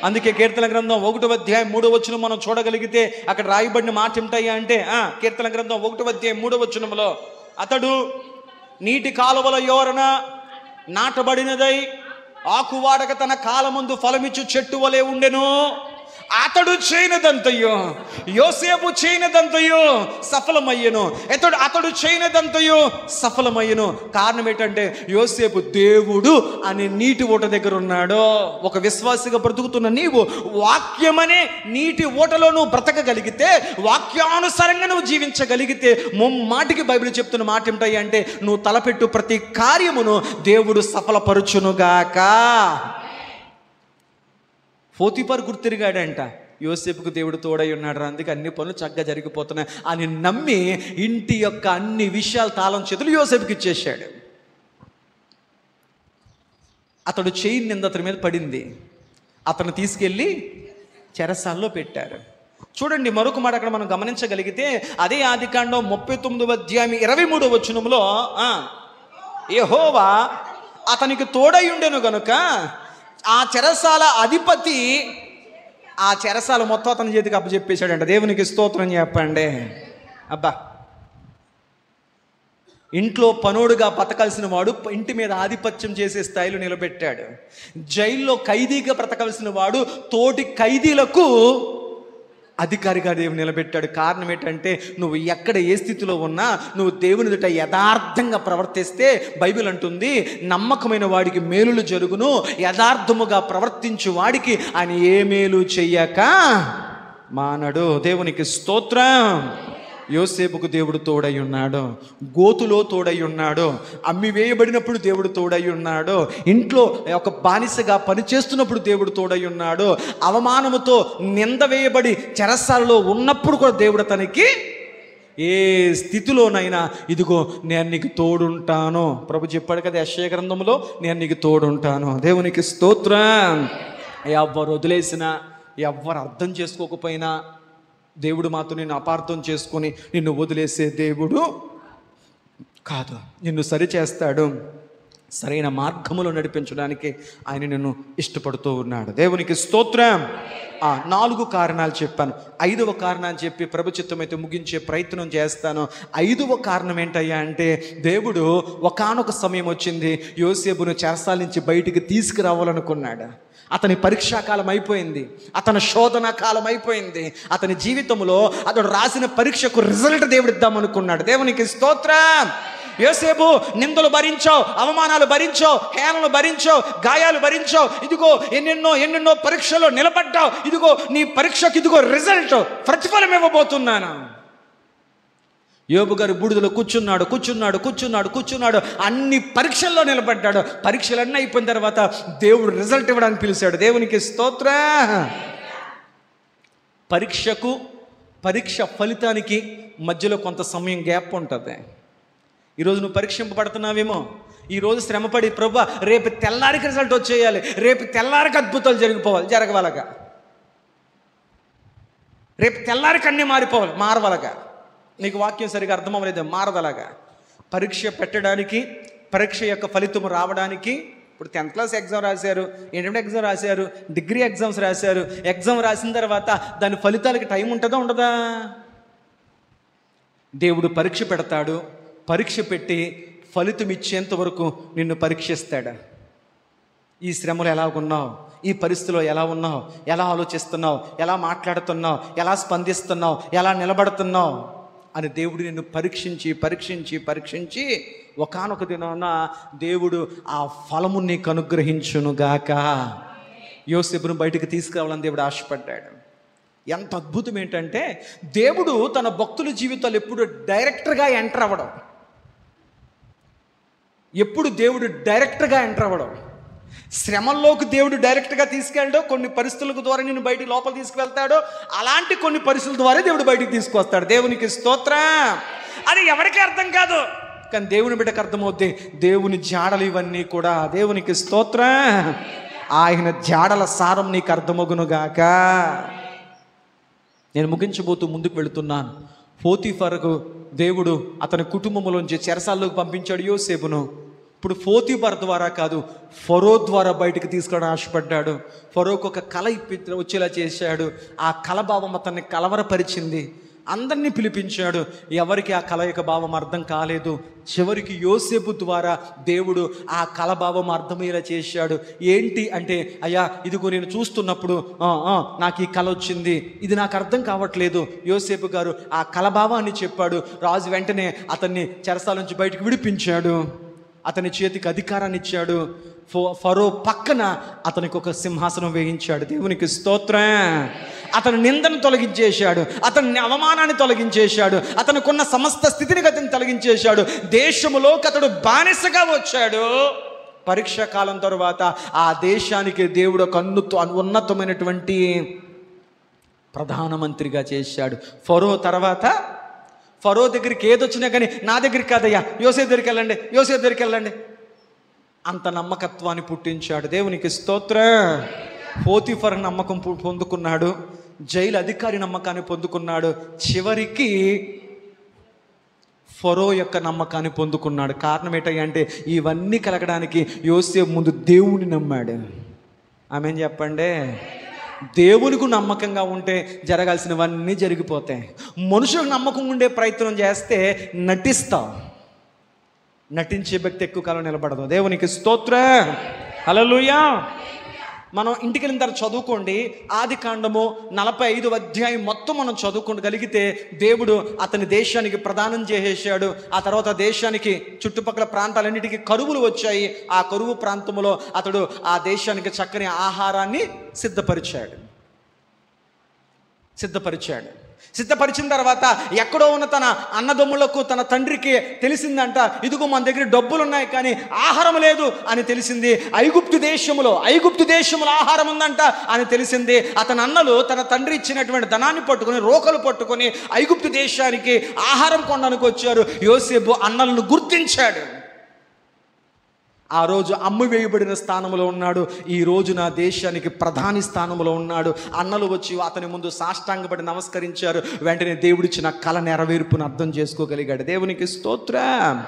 అందుకే కీర్తన గ్రంథం 1వ అధ్యాయం 3వ వచనం మనం చూడగలిగితే అక్కడ రాయబడిన మాట ఏమిటయ్యా అంటే, కీర్తన గ్రంథం 1వ అధ్యాయం 3వ వచనంలో, అతడు నీటి కాలువల యోరన నాటబడినదై ఆకువాడక తన కాలమందు ఫలమిచ్చు చెట్టు వలె ఉండెను. అతడు చేయనదంతయో, యోసేపు చేయనదంతయో సఫలమయ్యను. అతడు చేయనదంతయో సఫలమయ్యను. కారణం ఏంటంటే యోసేపు దేవుడు అనే నీటి ఊట దగ్గర ఉన్నాడు. ఒక విశ్వాసిగా బ్రతుకుతున్న నీవు వాక్యమనే నీటి ఊటలో నువ్వు బ్రతకగలిగితే, వాక్యానుసారంగా నువ్వు జీవించగలిగితే, మాటికి బైబిల్ చెప్తున్న మాట ఏమిటాయి అంటే, నువ్వు తలపెట్టు ప్రతి కార్యమును దేవుడు సఫలపరచునుగాక. పోతీఫరు గుర్తిరిగాడంట, యోసేపుకు దేవుడు తోడై ఉన్నాడు, అందుకే అన్ని పనులు చక్కగా జరిగిపోతున్నాయి అని నమ్మి ఇంటి యొక్క అన్ని విషయాలు తాళం చేతులు యోసేపుకి ఇచ్చేశాడు. అతడు చేయి నింద అతని మీద పడింది. అతను తీసుకెళ్ళి చెరసాల్లో పెట్టారు. చూడండి, మరొక మాట అక్కడ మనం గమనించగలిగితే, అదే ఆదికాండం 39వ అధ్యాయం 23వ వచనంలో, యెహోవా అతనికి తోడై ఉండెను గనుక ఆ చెరసాల అధిపతి ఆ చెరసాల మొత్తం అతని చేతికి అప్పచెప్పేశాడంట. దేవునికి స్తోత్రం చెప్పండి. అబ్బా, ఇంట్లో పనోడుగా బతకాల్సిన వాడు ఇంటి మీద ఆధిపత్యం చేసే స్థాయిలో నిలబెట్టాడు. జైల్లో ఖైదీగా బ్రతకాల్సిన వాడు తోటి ఖైదీలకు అధికారిగా దేవుడు నిలబెట్టాడు. కారణం ఏంటంటే, నువ్వు ఎక్కడ ఏ స్థితిలో ఉన్నా నువ్వు దేవుని ఎదుట యథార్థంగా ప్రవర్తిస్తే, బైబిల్ అంటుంది, నమ్మకమైన వాడికి మేలులు జరుగును, యథార్థముగా ప్రవర్తించు వాడికి ఆయన ఏ మేలు చెయ్యక మానడు. దేవునికి స్తోత్రం. యోసేపుకు దేవుడు తోడై ఉన్నాడు, గోతులో తోడై ఉన్నాడు, అమ్మి వేయబడినప్పుడు దేవుడు తోడై ఉన్నాడు, ఇంట్లో ఒక బానిసగా పనిచేస్తున్నప్పుడు దేవుడు తోడై ఉన్నాడు, అవమానముతో నింద వేయబడి చెరసాలలో ఉన్నప్పుడు కూడా దేవుడు తనకి ఏ స్థితిలోనైనా ఇదిగో నేను నీకు తోడుంటాను. ప్రభు చెప్పాడు కదా యెషయా గ్రంథంలో, నేను నీకు తోడుంటాను. దేవునికి స్తోత్రం. ఎవ్వరు వదిలేసినా, ఎవ్వరు అర్థం చేసుకోకపోయినా, దేవుడు మాతో నిన్ను అపార్థం చేసుకొని నిన్ను వదిలేసే దేవుడు కాదు. నిన్ను సరిచేస్తాడు, సరైన మార్గములో నడిపించడానికి ఆయన నిన్ను ఇష్టపడుతూ ఉన్నాడు. దేవునికి స్తోత్రం. 4 కారణాలు చెప్పాను. 5వ కారణాన్ని చెప్పి ప్రభు చిత్తమైతే ముగించే ప్రయత్నం చేస్తాను. 5వ కారణం ఏంటయ్యా అంటే, దేవుడు ఒకానొక సమయం వచ్చింది, యోసేపును చెరసాల నుంచి బయటికి తీసుకురావాలనుకున్నాడు. అతని పరీక్షాకాలం అయిపోయింది, అతని శోధన కాలం అయిపోయింది. అతని జీవితంలో అతడు రాసిన పరీక్షకు రిజల్ట్ దేవుడు ఇద్దామనుకున్నాడు. దేవునికి స్తోత్రం. యోసేపు నిందలు భరించావు, అవమానాలు భరించావు, హేళనలు భరించావు, గాయాలు భరించావు, ఇదిగో ఎన్నెన్నో పరీక్షలో నిలబడ్డావు. ఇదిగో నీ పరీక్షకు ఇదిగో రిజల్ట్, ప్రతిఫలం ఇవ్వబోతున్నాను. యోబు గారు బూడిదలో కూర్చున్నాడు, అన్ని పరీక్షల్లో నిలబడ్డాడు. పరీక్షలన్నీ అయిపోయిన తర్వాత దేవుడు రిజల్ట్ ఇవ్వడానికి పిలిచాడు. దేవునికి స్తోత్రం. పరీక్ష ఫలితానికి మధ్యలో కొంత సమయం గ్యాప్ ఉంటుంది. ఈరోజు నువ్వు పరీక్షింపబడుతున్నావేమో, ఈరోజు శ్రమపడి ప్రభువా రేపు తెల్లారికి రిజల్ట్ వచ్చేయాలి, రేపు తెల్లారికి అద్భుతాలు జరగవాలగా, రేపు తెల్లారికి అన్నీ మారవాలగా. నీకు వాక్యం సరిగా అర్థం అవ్వలేదు, మారదలాగా. పరీక్ష పెట్టడానికి, పరీక్ష యొక్క ఫలితం రావడానికి, ఇప్పుడు 10th క్లాస్ ఎగ్జామ్ రాశారు, ఇంటర్మీడియట్ ఎగ్జామ్ రాశారు, డిగ్రీ ఎగ్జామ్స్ రాశారు. ఎగ్జామ్ రాసిన తర్వాత దాని ఫలితాలకి టైం ఉంటుందా ఉండదా? దేవుడు పరీక్ష పెడతాడు, పరీక్ష పెట్టి ఫలితం ఇచ్చేంత వరకు నిన్ను పరీక్షిస్తాడు. ఈ శ్రమలు ఎలా ఉన్నావు, ఈ పరిస్థితిలో ఎలా ఉన్నావు, ఎలా ఆలోచిస్తున్నావు, ఎలా మాట్లాడుతున్నావు, ఎలా స్పందిస్తున్నావు, ఎలా నిలబడుతున్నావు అని దేవుడు నిన్ను పరీక్షించి ఒకానొక దినాన దేవుడు ఆ ఫలము నీకు అనుగ్రహించునుగాక. యోసేపును బయటకు తీసుకురావాలని దేవుడు ఆశపడ్డాడు. ఎంత అద్భుతం ఏంటంటే, దేవుడు తన భక్తుల జీవితాలు ఎప్పుడు డైరెక్ట్గా ఎంటర్ అవ్వడం, శ్రమల్లోకి దేవుడు డైరెక్ట్గా తీసుకెళ్ళడం, కొన్ని పరిస్థితుల ద్వారా నేను బయటికి లోపల తీసుకువెళ్తాడో, అలాంటి కొన్ని పరిస్థితుల ద్వారా దేవుడు బయటికి తీసుకొస్తాడు. దేవునికి స్తోత్రం. అది ఎవరికి అర్థం కాదు, కానీ దేవుని బిడ్డకు అర్థమవుద్ది. దేవుని జాడలు ఇవన్నీ కూడా. దేవునికి స్తోత్రం. ఆయన జాడల సారం నీకు అర్థమగునుగాక. నేను ముగించబోతూ ముందుకు వెళుతున్నాను. పోతీఫరుకు దేవుడు అతని కుటుంబంలోంచి చెరసాల్లోకి పంపించాడు యోసేపును. ఇప్పుడు పోతీఫర్ ద్వారా కాదు, ఫరో ద్వారా బయటకు తీసుకురావడం ఆశపడ్డాడు. ఫరోకు ఒక కళ వచ్చేలా చేశాడు. ఆ కళ భావం అతన్ని కలవరపరిచింది. అందరినీ పిలిపించాడు. ఎవరికి ఆ కళ యొక్క భావం అర్థం కాలేదు. చివరికి యోసేపు ద్వారా దేవుడు ఆ కళ భావం అర్థమయ్యేలా చేశాడు. ఏంటి అంటే, అయ్యా ఇదిగో నేను చూస్తున్నప్పుడు నాకు ఈ కళ వచ్చింది, ఇది నాకు అర్థం కావట్లేదు. యోసేపు గారు ఆ కళ భావాన్ని చెప్పాడు. రాజు వెంటనే అతన్ని చెరసాల నుంచి బయటకు విడిపించాడు. అతని చేతికి అధికారాన్ని ఇచ్చాడు. ఫరో పక్కన అతనికి ఒక సింహాసనం వేయించాడు. దేవునికి స్తోత్రం. అతని నిందను తొలగించేశాడు, అతని అవమానాన్ని తొలగించేశాడు, అతనికున్న సమస్త స్థితిని అతను తొలగించేశాడు. దేశములోకి అతడు బానిసగా వచ్చాడు. పరీక్షా కాలం తరువాత ఆ దేశానికి దేవుడు ఒక ఉన్నతమైనటువంటి ప్రధానమంత్రిగా చేశాడు. ఫరో తర్వాత ఫరో దగ్గరికి ఏదొచ్చినా కానీ నా దగ్గరికి కాదయ్యా, యోసేపు దగ్గరికి వెళ్ళండి, యోసేపు దగ్గరికి వెళ్ళండి, అంత నమ్మకత్వాన్ని పుట్టించాడు. దేవునికి స్తోత్రం. పోతీఫర్ నమ్మకం పొందుకున్నాడు, జైలు అధికారి నమ్మకాన్ని పొందుకున్నాడు, చివరికి ఫరో యొక్క నమ్మకాన్ని పొందుకున్నాడు. కారణం ఏంటంటే ఇవన్నీ కలగడానికి యోసేపు ముందు దేవుని నమ్మాడు. ఆమెన్ చెప్పండి. దేవునికి నమ్మకంగా ఉంటే జరగాల్సినవన్నీ జరిగిపోతాయి. మనుషులకు నమ్మకం ఉండే ప్రయత్నం చేస్తే నటిస్తాం. నటించే వ్యక్తి ఎక్కువ కాలం నిలబడదు. దేవునికి స్తోత్రం. హల్లెలూయా. మనం ఇంటికి వెళ్ళిన తర్వాత చదువుకోండి, ఆదికాండము 45వ అధ్యాయం మొత్తం మనం చదువుకోగలిగితే దేవుడు అతని దేశానికి ప్రదానం చేసేసాడు. ఆ తర్వాత దేశానికి చుట్టుపక్కల ప్రాంతాలన్నిటికీ కరువులు వచ్చాయి. ఆ కరువు ప్రాంతంలో అతడు ఆ దేశానికి చక్కని ఆహారాన్ని సిద్ధపరిచిన తర్వాత ఎక్కడో ఉన్న తన అన్నదమ్ములకు, తన తండ్రికి తెలిసిందంట, ఇదిగో మన దగ్గర డబ్బులు ఉన్నాయి కానీ ఆహారం లేదు అని తెలిసింది. ఐగుప్తు దేశంలో ఆహారం ఉందంట అని తెలిసింది. అతని అన్నలు తన తండ్రి ఇచ్చినటువంటి ధనాన్ని పట్టుకొని, రోకలు పట్టుకొని ఐగుప్తు దేశానికి ఆహారం కొనడానికి వచ్చారు. యోసేపు అన్నలను గుర్తించాడు. ఆ రోజు అమ్ము వేయబడిన స్థానంలో ఉన్నాడు, ఈ రోజు నా దేశానికి ప్రధాని స్థానంలో ఉన్నాడు. అన్నలు వచ్చి అతని ముందు సాష్టాంగపడి నమస్కరించారు. వెంటనే దేవుడిచ్చిన కళ నెరవేర్పును అర్థం చేసుకోగలిగాడు. దేవునికి స్తోత్రం.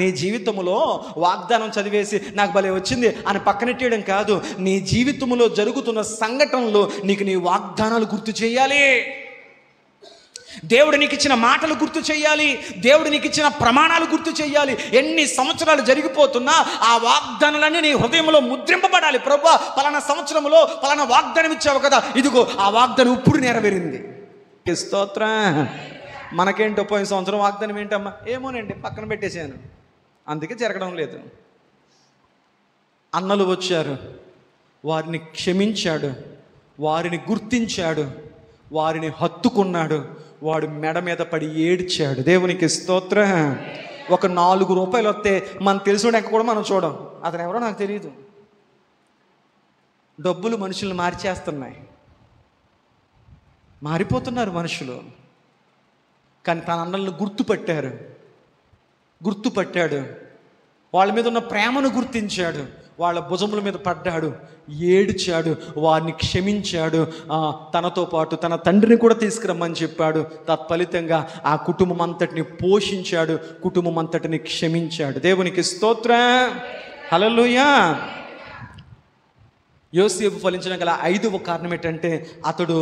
నీ జీవితంలో వాగ్దానం చదివేసి నాకు భలే వచ్చింది అని పక్కనెట్టేయడం కాదు. నీ జీవితంలో జరుగుతున్న సంఘటనలు నీకు నీ వాగ్దానాలు గుర్తు చేయాలి. దేవుడు నీకు ఇచ్చిన మాటలు గుర్తు చేయాలి. దేవుడు నీకు ఇచ్చిన ప్రమాణాలు గుర్తు చేయాలి. ఎన్ని సంవత్సరాలు జరిగిపోతున్నా ఆ వాగ్దానాలన్నీ నీ హృదయంలో ముద్రింపబడాలి. ప్రభువా, పలానా సంవత్సరంలో పలానా వాగ్దానం ఇచ్చావు కదా, ఇదిగో ఆ వాగ్దానం ఇప్పుడు నెరవేరింది. స్తోత్రం. మనకేంటో పోయిన సంవత్సరం వాగ్దానం ఏంటమ్మా, ఏమోనండి పక్కన పెట్టేశాను, అందుకే జరగడం లేదు. అన్నలు వచ్చారు, వారిని క్షమించాడు, వారిని గుర్తించాడు, వారిని హత్తుకున్నాడు. వాడు మెడ మీద పడి ఏడ్చాడు. దేవునికి స్తోత్రం. ఒక 4 రూపాయలు వస్తే మనం తెలిసిన కూడా మనం చూడం. అతను ఎవరో నాకు తెలియదు. డబ్బులు మనుషులను మార్చేస్తున్నాయి, మారిపోతున్నారు మనుషులు. కానీ తన అన్నలను గుర్తుపట్టాడు. వాళ్ళ మీద ఉన్న ప్రేమను గుర్తించాడు. వాళ్ళ భుజముల మీద పడ్డాడు, ఏడ్చాడు, వారిని క్షమించాడు. తనతో పాటు తన తండ్రిని కూడా తీసుకురమ్మని చెప్పాడు. తత్ఫలితంగా ఆ కుటుంబం అంతటిని పోషించాడు, కుటుంబం అంతటిని క్షమించాడు. దేవునికి స్తోత్రం. హల్లెలూయా. యోసేపు ఫలించడం గల 5వ కారణం ఏంటంటే అతడు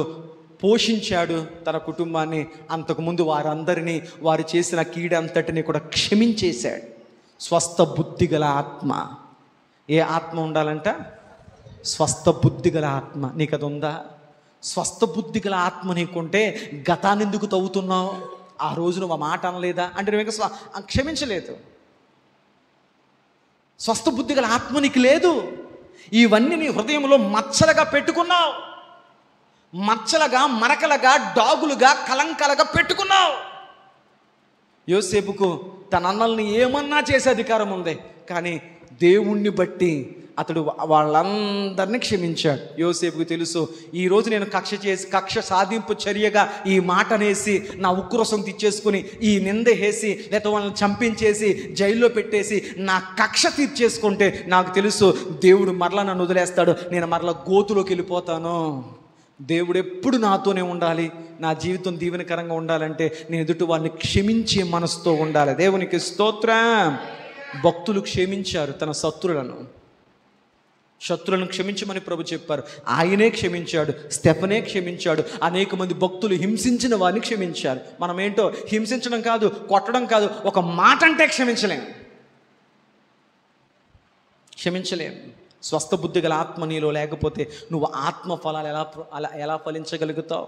పోషించాడు తన కుటుంబాన్ని. అంతకుముందు వారందరినీ, వారు చేసిన కీడంతటిని కూడా క్షమించేశాడు. స్వస్థ బుద్ధి గల ఆత్మ. ఏ ఆత్మ ఉండాలంట? స్వస్థ బుద్ధి గల ఆత్మ. నీకు అది ఉందా? స్వస్థ బుద్ధి గల ఆత్మ నీకుంటే గతాన్ని ఎందుకు తవ్వుతున్నావు? ఆ రోజు నువ్వు ఆ మాట అనలేదా అంటే నువ్వు ఇంకా క్షమించలేదు. స్వస్థ బుద్ధి గల ఆత్మ నీకు లేదు. ఇవన్నీ నీ హృదయంలో మచ్చలుగా పెట్టుకున్నావు, మచ్చలుగా, మరకలుగా, డాగులుగా, కలంకాలుగా పెట్టుకున్నావు. యోసేపుకు తన అన్నల్ని ఏమన్నా చేసే అధికారం ఉంది, కానీ దేవుణ్ణి బట్టి అతడు వాళ్ళందరినీ క్షమించాడు. యోసేపుకు తెలుసు, ఈరోజు నేను కక్ష సాధింపు చర్యగా ఈ మాట అనేసి నా ఉక్రోసం తెచ్చేసుకుని ఈ నింద వేసి లేకపోతే వాళ్ళని చంపించేసి జైల్లో పెట్టేసి నా కక్ష తీర్చేసుకుంటే నాకు తెలుసు దేవుడు మరలా నన్ను వదిలేస్తాడు, నేను మరలా గోతులోకి వెళ్ళిపోతాను. దేవుడు ఎప్పుడు నాతోనే ఉండాలి. నా జీవితం దీవెనకరంగా ఉండాలంటే నేను ఎదుటి వాళ్ళని క్షమించే మనసుతో ఉండాలి. దేవునికి స్తోత్రం. భక్తులు క్షమించారు తన శత్రులను క్షమించమని ప్రభు చెప్పారు. ఆయనే క్షమించాడు, స్టెఫనే క్షమించాడు, అనేక మంది భక్తులు హింసించిన వారిని క్షమించారు. మనం ఏంటో హింసించడం కాదు, కొట్టడం కాదు, ఒక మాట అంటే క్షమించలేం. స్వస్థ బుద్ధి గల ఆత్మ నీలో లేకపోతే నువ్వు ఆత్మ ఫలాలు ఎలా ఫలించగలుగుతావు?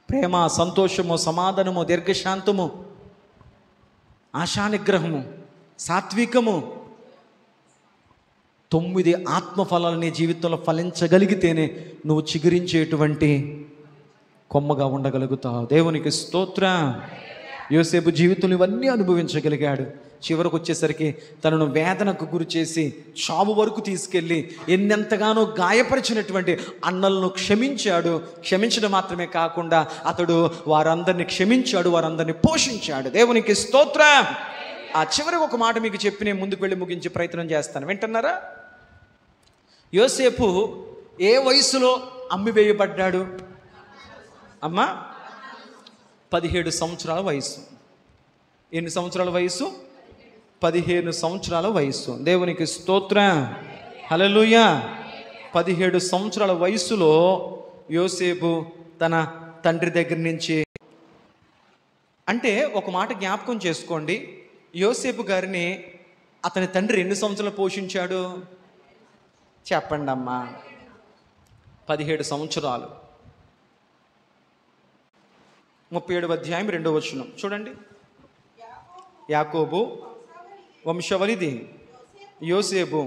ప్రేమ, సంతోషము, సమాధానము, దీర్ఘశాంతము, ఆశానిగ్రహము, సాత్వికము, 9 ఆత్మఫలాలు నీ జీవితంలో ఫలించగలిగితేనే నువ్వు చిగురించేటువంటి కొమ్మగా ఉండగలుగుతావు. దేవునికి స్తోత్రం. యోసేపు జీవితంలో ఇవన్నీ అనుభవించగలిగాడు. చివరకు వచ్చేసరికి తనను వేదనకు గురి చేసి చావు వరకు తీసుకెళ్ళి ఎన్నెంతగానో గాయపరిచినటువంటి అన్నలను క్షమించాడు. క్షమించడం మాత్రమే కాకుండా అతడు వారందరినీ క్షమించాడు, వారందరినీ పోషించాడు. దేవునికి స్తోత్రం. ఆ చివరికి ఒక మాట మీకు చెప్పి నేను ముందుకు వెళ్ళి ముగించే ప్రయత్నం చేస్తాను. వింటున్నారా? యోసేపు ఏ వయసులో అమ్మివేయబడ్డాడు? అమ్మా, 17 సంవత్సరాల వయసు. ఎన్ని సంవత్సరాల వయసు? 15 సంవత్సరాల వయసు. దేవునికి స్తోత్రం. హల్లెలూయా. 17 సంవత్సరాల వయసులో యోసేపు తన తండ్రి దగ్గర నుంచి, అంటే ఒక మాట జ్ఞాపకం చేసుకోండి, యోసేపు గారిని అతని తండ్రి ఎన్ని సంవత్సరాలు పోషించాడు? చెప్పండి అమ్మా. 17 సంవత్సరాలు. 37వ అధ్యాయం 2వ వచనం చూడండి. యాకోబు వంశవలిది యోసేపు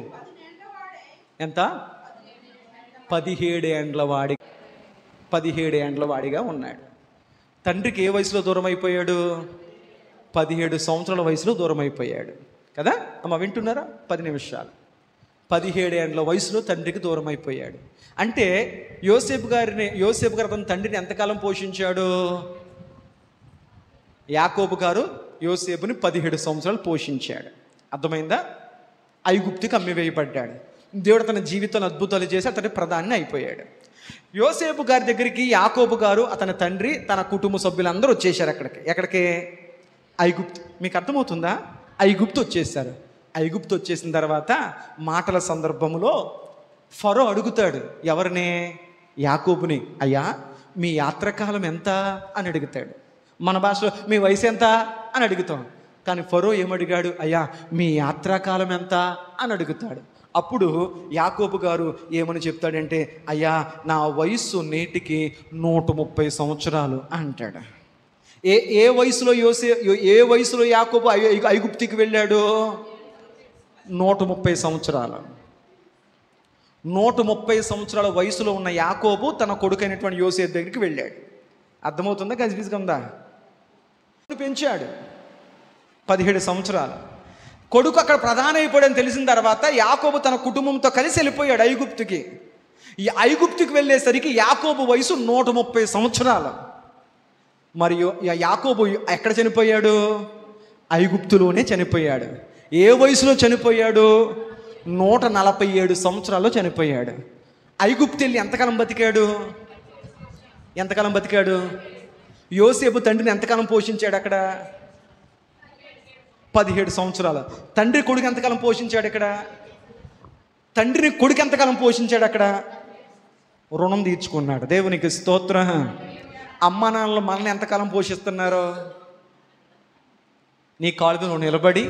ఎంత? 17 ఏండ్ల వాడిగా ఉన్నాడు. తండ్రికి ఏ వయసులో దూరం అయిపోయాడు? 17 సంవత్సరాల వయసులో దూరం అయిపోయాడు కదా అమ్మ, వింటున్నారా? 10 నిమిషాలు. 17 ఏండ్ల వయసులో తండ్రికి దూరం అయిపోయాడు. అంటే యోసేపు గారు తన తండ్రిని ఎంతకాలం పోషించాడు? యాకోబు గారు యోసేపుని 17 సంవత్సరాలు పోషించాడు. అర్థమైందా? ఐగుప్తుకి అమ్మివేయబడ్డాడు. దేవుడు తన జీవితంలో అద్భుతాలు చేసి అతని ప్రధాని అయిపోయాడు. యోసేపు గారి దగ్గరికి యాకోబు గారు, అతని తండ్రి, తన కుటుంబ సభ్యులందరూ వచ్చేసారు. ఎక్కడికి? ఐగుప్తు. మీకు అర్థమవుతుందా? ఐగుప్తు వచ్చేసారు. ఐగుప్తు వచ్చేసిన తర్వాత మాటల సందర్భంలో ఫరో అడుగుతాడు ఎవరిని? యాకోబుని. అయ్యా మీ యాత్రకాలం ఎంత అని అడుగుతాడు. మన భాషలో మీ వయసు ఎంత అని అడుగుతాం. కానీ ఫరో ఏమడిగాడు? అయ్యా మీ యాత్రాకాలం ఎంత అని అడుగుతాడు. అప్పుడు యాకోబు గారు ఏమని చెప్తాడంటే, అయ్యా నా వయస్సు నేటికి 130 సంవత్సరాలు అంటాడు. ఏ వయసులో యాకోబు ఐగుప్తికి వెళ్ళాడు? 130 సంవత్సరాలు. 130 సంవత్సరాల వయసులో ఉన్న యాకోబు తన కొడుకైనటువంటి యోసేపు దగ్గరికి వెళ్ళాడు. అర్థమవుతుందా? గజిబిజిగా ఉందా? పెంచాడు 17 సంవత్సరాలు. కొడుకు అక్కడ ప్రధాన అయిపోయాడని తెలిసిన తర్వాత యాకోబు తన కుటుంబంతో కలిసి వెళ్ళిపోయాడు ఐగుప్తుకి. ఈ ఐగుప్తుకి వెళ్ళేసరికి యాకోబు వయసు 130 సంవత్సరాలు. మరియు యాకోబు ఎక్కడ చనిపోయాడు? ఐగుప్తులోనే చనిపోయాడు. ఏ వయసులో చనిపోయాడు? 147 సంవత్సరాల్లో చనిపోయాడు. ఐగుప్తు వెళ్ళి ఎంతకాలం బతికాడు? యోసేపు తండ్రిని ఎంతకాలం పోషించాడు అక్కడ? 17 సంవత్సరాలు. తండ్రి కొడుకు ఎంతకాలం పోషించాడు ఇక్కడ? తండ్రిని కొడుకు ఎంతకాలం పోషించాడు అక్కడ? రుణం తీర్చుకున్నాడు. దేవునికి స్తోత్రం. అమ్మ నాన్నలు మనల్ని ఎంతకాలం పోషిస్తున్నారో? నీ కాళ్ళ మీద నిలబడి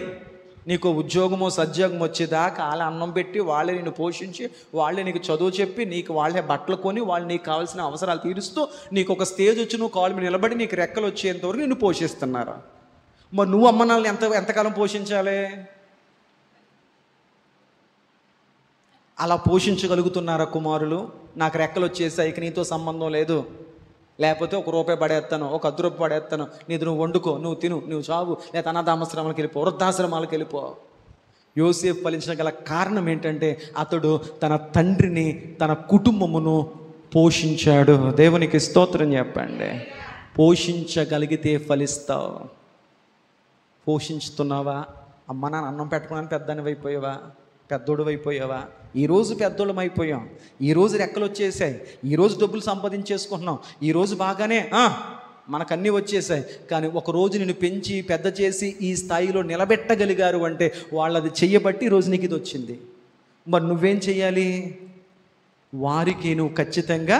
నీకు ఉద్యోగమో సద్యోగం వచ్చేదాకా వాళ్ళ అన్నం పెట్టి వాళ్ళే నిన్ను పోషించి, వాళ్ళే నీకు చదువు చెప్పి, నీకు వాళ్ళే బట్టలు కొని, వాళ్ళు నీకు కావాల్సిన అవసరాలు తీరుస్తూ, నీకు ఒక స్టేజ్ వచ్చి నువ్వు కాళ్ళ మీద నిలబడి నీకు రెక్కలు వచ్చేంతవరకు నిన్ను పోషిస్తున్నారు. మరి నువ్వు అమ్మ నాన్నని ఎంతకాలం పోషించాలి? అలా పోషించగలుగుతున్నారా కుమారులు? నాకు రెక్కలు వచ్చేసాయి, ఇక నీతో సంబంధం లేదు, లేకపోతే ₹1 పడేస్తాను, ఒక ₹10 పడేస్తాను, నీది నువ్వు వండుకో, నువ్వు తిను, నువ్వు చావు, లేదా అనాథాశ్రమాలకు వెళ్ళిపో, వృద్ధాశ్రమాలకు వెళ్ళిపో. యోసేపు ఫలించిన గల కారణం ఏంటంటే అతడు తన తండ్రిని, తన కుటుంబమును పోషించాడు. దేవునికి స్తోత్రం చెప్పండి. పోషించగలిగితే ఫలిస్తావు. పోషించుతున్నావా? అమ్మ నాన్న అన్నం పెట్టుకున్నాను పెద్దోడు అయిపోయావా? ఈరోజు పెద్దోళ్ళం ఈరోజు రెక్కలు వచ్చేసాయి, ఈరోజు డబ్బులు సంపాదించేసుకుంటున్నాం, ఈరోజు బాగానే మనకన్నీ వచ్చేసాయి, కానీ ఒకరోజు నిన్ను పెంచి పెద్ద చేసి ఈ స్థాయిలో నిలబెట్టగలిగారు అంటే వాళ్ళది చెయ్యబట్టి ఈరోజు నీకు ఇది వచ్చింది. మరి నువ్వేం చెయ్యాలి? వారికి నువ్వు ఖచ్చితంగా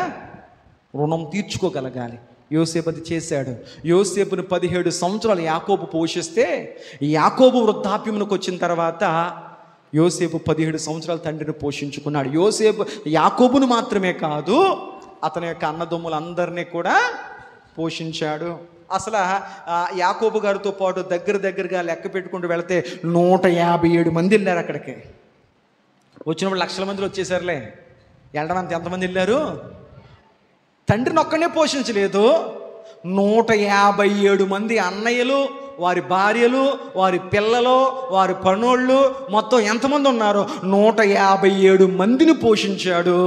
రుణం తీర్చుకోగలగాలి. యోసేపు అది చేశాడు. యోసేపును 17 సంవత్సరాలు యాకోబు పోషిస్తే, యాకోబు వృద్ధాప్యమునకు వచ్చిన తర్వాత యోసేపు 17 సంవత్సరాలు తండ్రిని పోషించుకున్నాడు. యాకోబును మాత్రమే కాదు, అతని యొక్క అన్నదమ్ములందరినీ కూడా పోషించాడు. అసలు యాకోబు గారితో పాటు దగ్గరగా లెక్క పెట్టుకుంటూ వెళితే 157 మంది వెళ్ళారు అక్కడికి. వచ్చినప్పుడు లక్షల మందిలో వచ్చేసారులే. వెళ్ళడానికి ఎంతమంది వెళ్ళారు? తండ్రిని ఒక్కనే పోషించలేదు, 157 మంది అన్నయ్యలు, వారి భార్యలు, వారి పిల్లలు, వారి పనోళ్ళు, మొత్తం ఎంతమంది ఉన్నారో 157 మందిని పోషించాడు.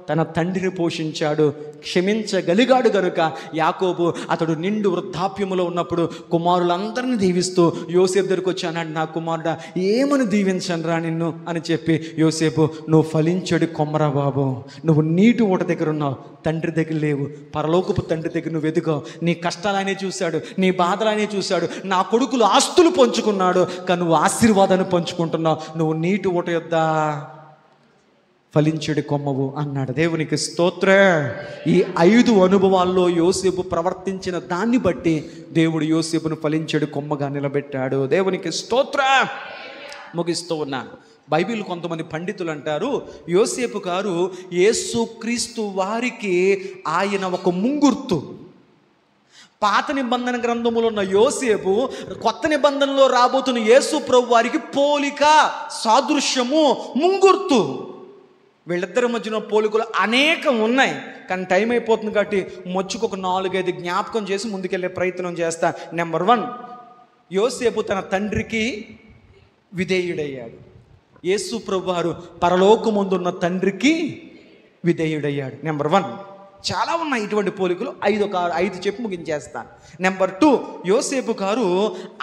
తన తండ్రిని పోషించాడు, క్షమించగలిగాడు గనుక యాకోబు అతడు నిండు వృద్ధాప్యములో ఉన్నప్పుడు కుమారులందరినీ దీవిస్తూ యోసేపు దగ్గరికి వచ్చి అన్నాడు, నా కుమారుడా ఏమని దీవించనురా నిన్ను అని చెప్పి, యోసేపు నువ్వు ఫలించడు కొమ్మరా బాబు, నువ్వు నీటి ఊట దగ్గర ఉన్నావు, తండ్రి దగ్గర లేవు, పరలోకపు తండ్రి దగ్గర నువ్వు ఎదుగావు. నీ కష్టాలనే చూశాడు, నీ బాధలనే చూశాడు, నా కొడుకులు ఆస్తులు పంచుకున్నాడు, కానీ నువ్వు ఆశీర్వాదాన్ని పంచుకుంటున్నావు, నువ్వు నీటి ఊట యొద్దా ఫలించుడి కొమ్మవు అన్నాడు. దేవునికి స్తోత్రం. ఈ 5 అనుభవాల్లో యోసేపు ప్రవర్తించిన దాన్ని బట్టి దేవుడు యోసేపును ఫలించుడి కొమ్మగా నిలబెట్టాడు. దేవునికి స్తోత్రం. ముగిస్తూ ఉన్నాను. బైబిల్ కొంతమంది పండితులు అంటారు, యోసేపు గారు యేసుక్రీస్తు వారికి ఆయన ఒక ముంగుర్తు. పాత నిబంధన గ్రంథములో ఉన్న యోసేపు కొత్త నిబంధనలో రాబోతున్న యేసు ప్రభు వారికి పోలిక, సాదృశ్యము, ముంగుర్తు. వీళ్ళిద్దరి మధ్యన పోలికలు అనేకం ఉన్నాయి, కానీ టైం అయిపోతుంది కాబట్టి మొచ్చుకు ఒక 4-5 జ్ఞాపకం చేసి ముందుకెళ్ళే ప్రయత్నం చేస్తా. నెంబర్ 1, యోసేపు తన తండ్రికి విధేయుడయ్యాడు. యేసు ప్రభువారు పరలోకమందున్న తండ్రికి విధేయుడయ్యాడు. నెంబర్ 1. చాలా ఉన్నాయి ఇటువంటి పోలికలు, 5 చెప్పి ముగించేస్తాను. నెంబర్ 2, యోసేపు గారు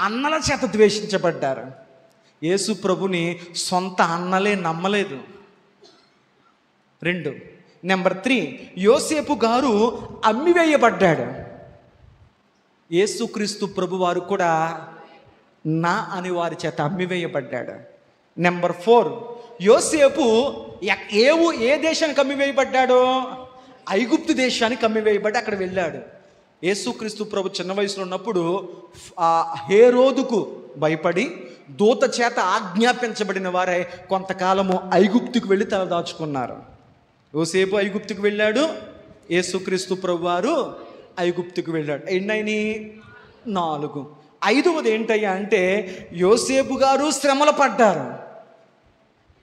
అన్నల చేత ద్వేషించబడ్డారు. యేసు ప్రభుని సొంత అన్నలే నమ్మలేదు. 2. నెంబర్ 3, యోసేపు గారు అమ్మివేయబడ్డాడు. యేసుక్రీస్తు ప్రభువారు కూడా నా అని వారి చేత అమ్మివేయబడ్డాడు. నెంబర్ 4, యోసేపు ఏ దేశానికి అమ్మివేయబడ్డాడో? ఐగుప్తు దేశానికి అమ్మివేయబడి అక్కడ వెళ్ళాడు. యేసుక్రీస్తు ప్రభు చిన్న వయసులో ఉన్నప్పుడు హేరోదుకు భయపడి దూత చేత ఆజ్ఞాపించబడిన వారే కొంతకాలము ఐగుప్తుకు వెళ్ళి తలదాచుకున్నారు. యోసేపు ఐగుప్తుకు వెళ్ళాడు, యేసుక్రీస్తు ప్రభువారు ఐగుప్తుకు వెళ్ళాడు. ఎన్నైనా 4. 5వది ఏంటయ్యా అంటే యోసేపు గారు శ్రమలు పడ్డారు,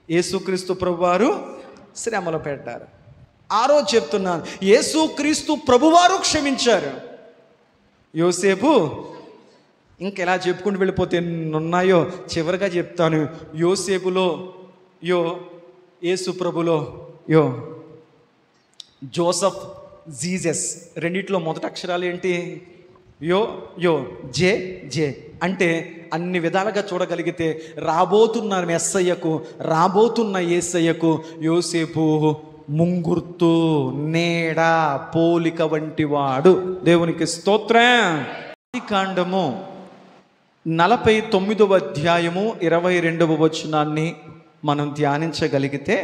యేసుక్రీస్తు ప్రభువారు శ్రమలు పడ్డారు. 6వ చెప్తున్నాను, యేసుక్రీస్తు ప్రభువారు క్షమించారు, యోసేపు ఇంకెలా చెప్పుకుంటూ వెళ్ళిపోతే ఎన్నున్నాయో చివరిగా చెప్తాను. యోసేపులో యేసు ప్రభులో జోసఫ్, జీసస్ రెండిట్లో మొదటి అక్షరాలు ఏంటి? జే అంటే అన్ని విధాలుగా చూడగలిగితే రాబోతున్న మెస్సయ్యకు, రాబోతున్న యేసయ్యకు యోసేపు ముంగుర్తు, నీడ, పోలిక వంటి వాడు. దేవునికి స్తోత్రం. ఆదికాండము 49వ అధ్యాయము 22వ వచనాన్ని మనం ధ్యానించగలిగితే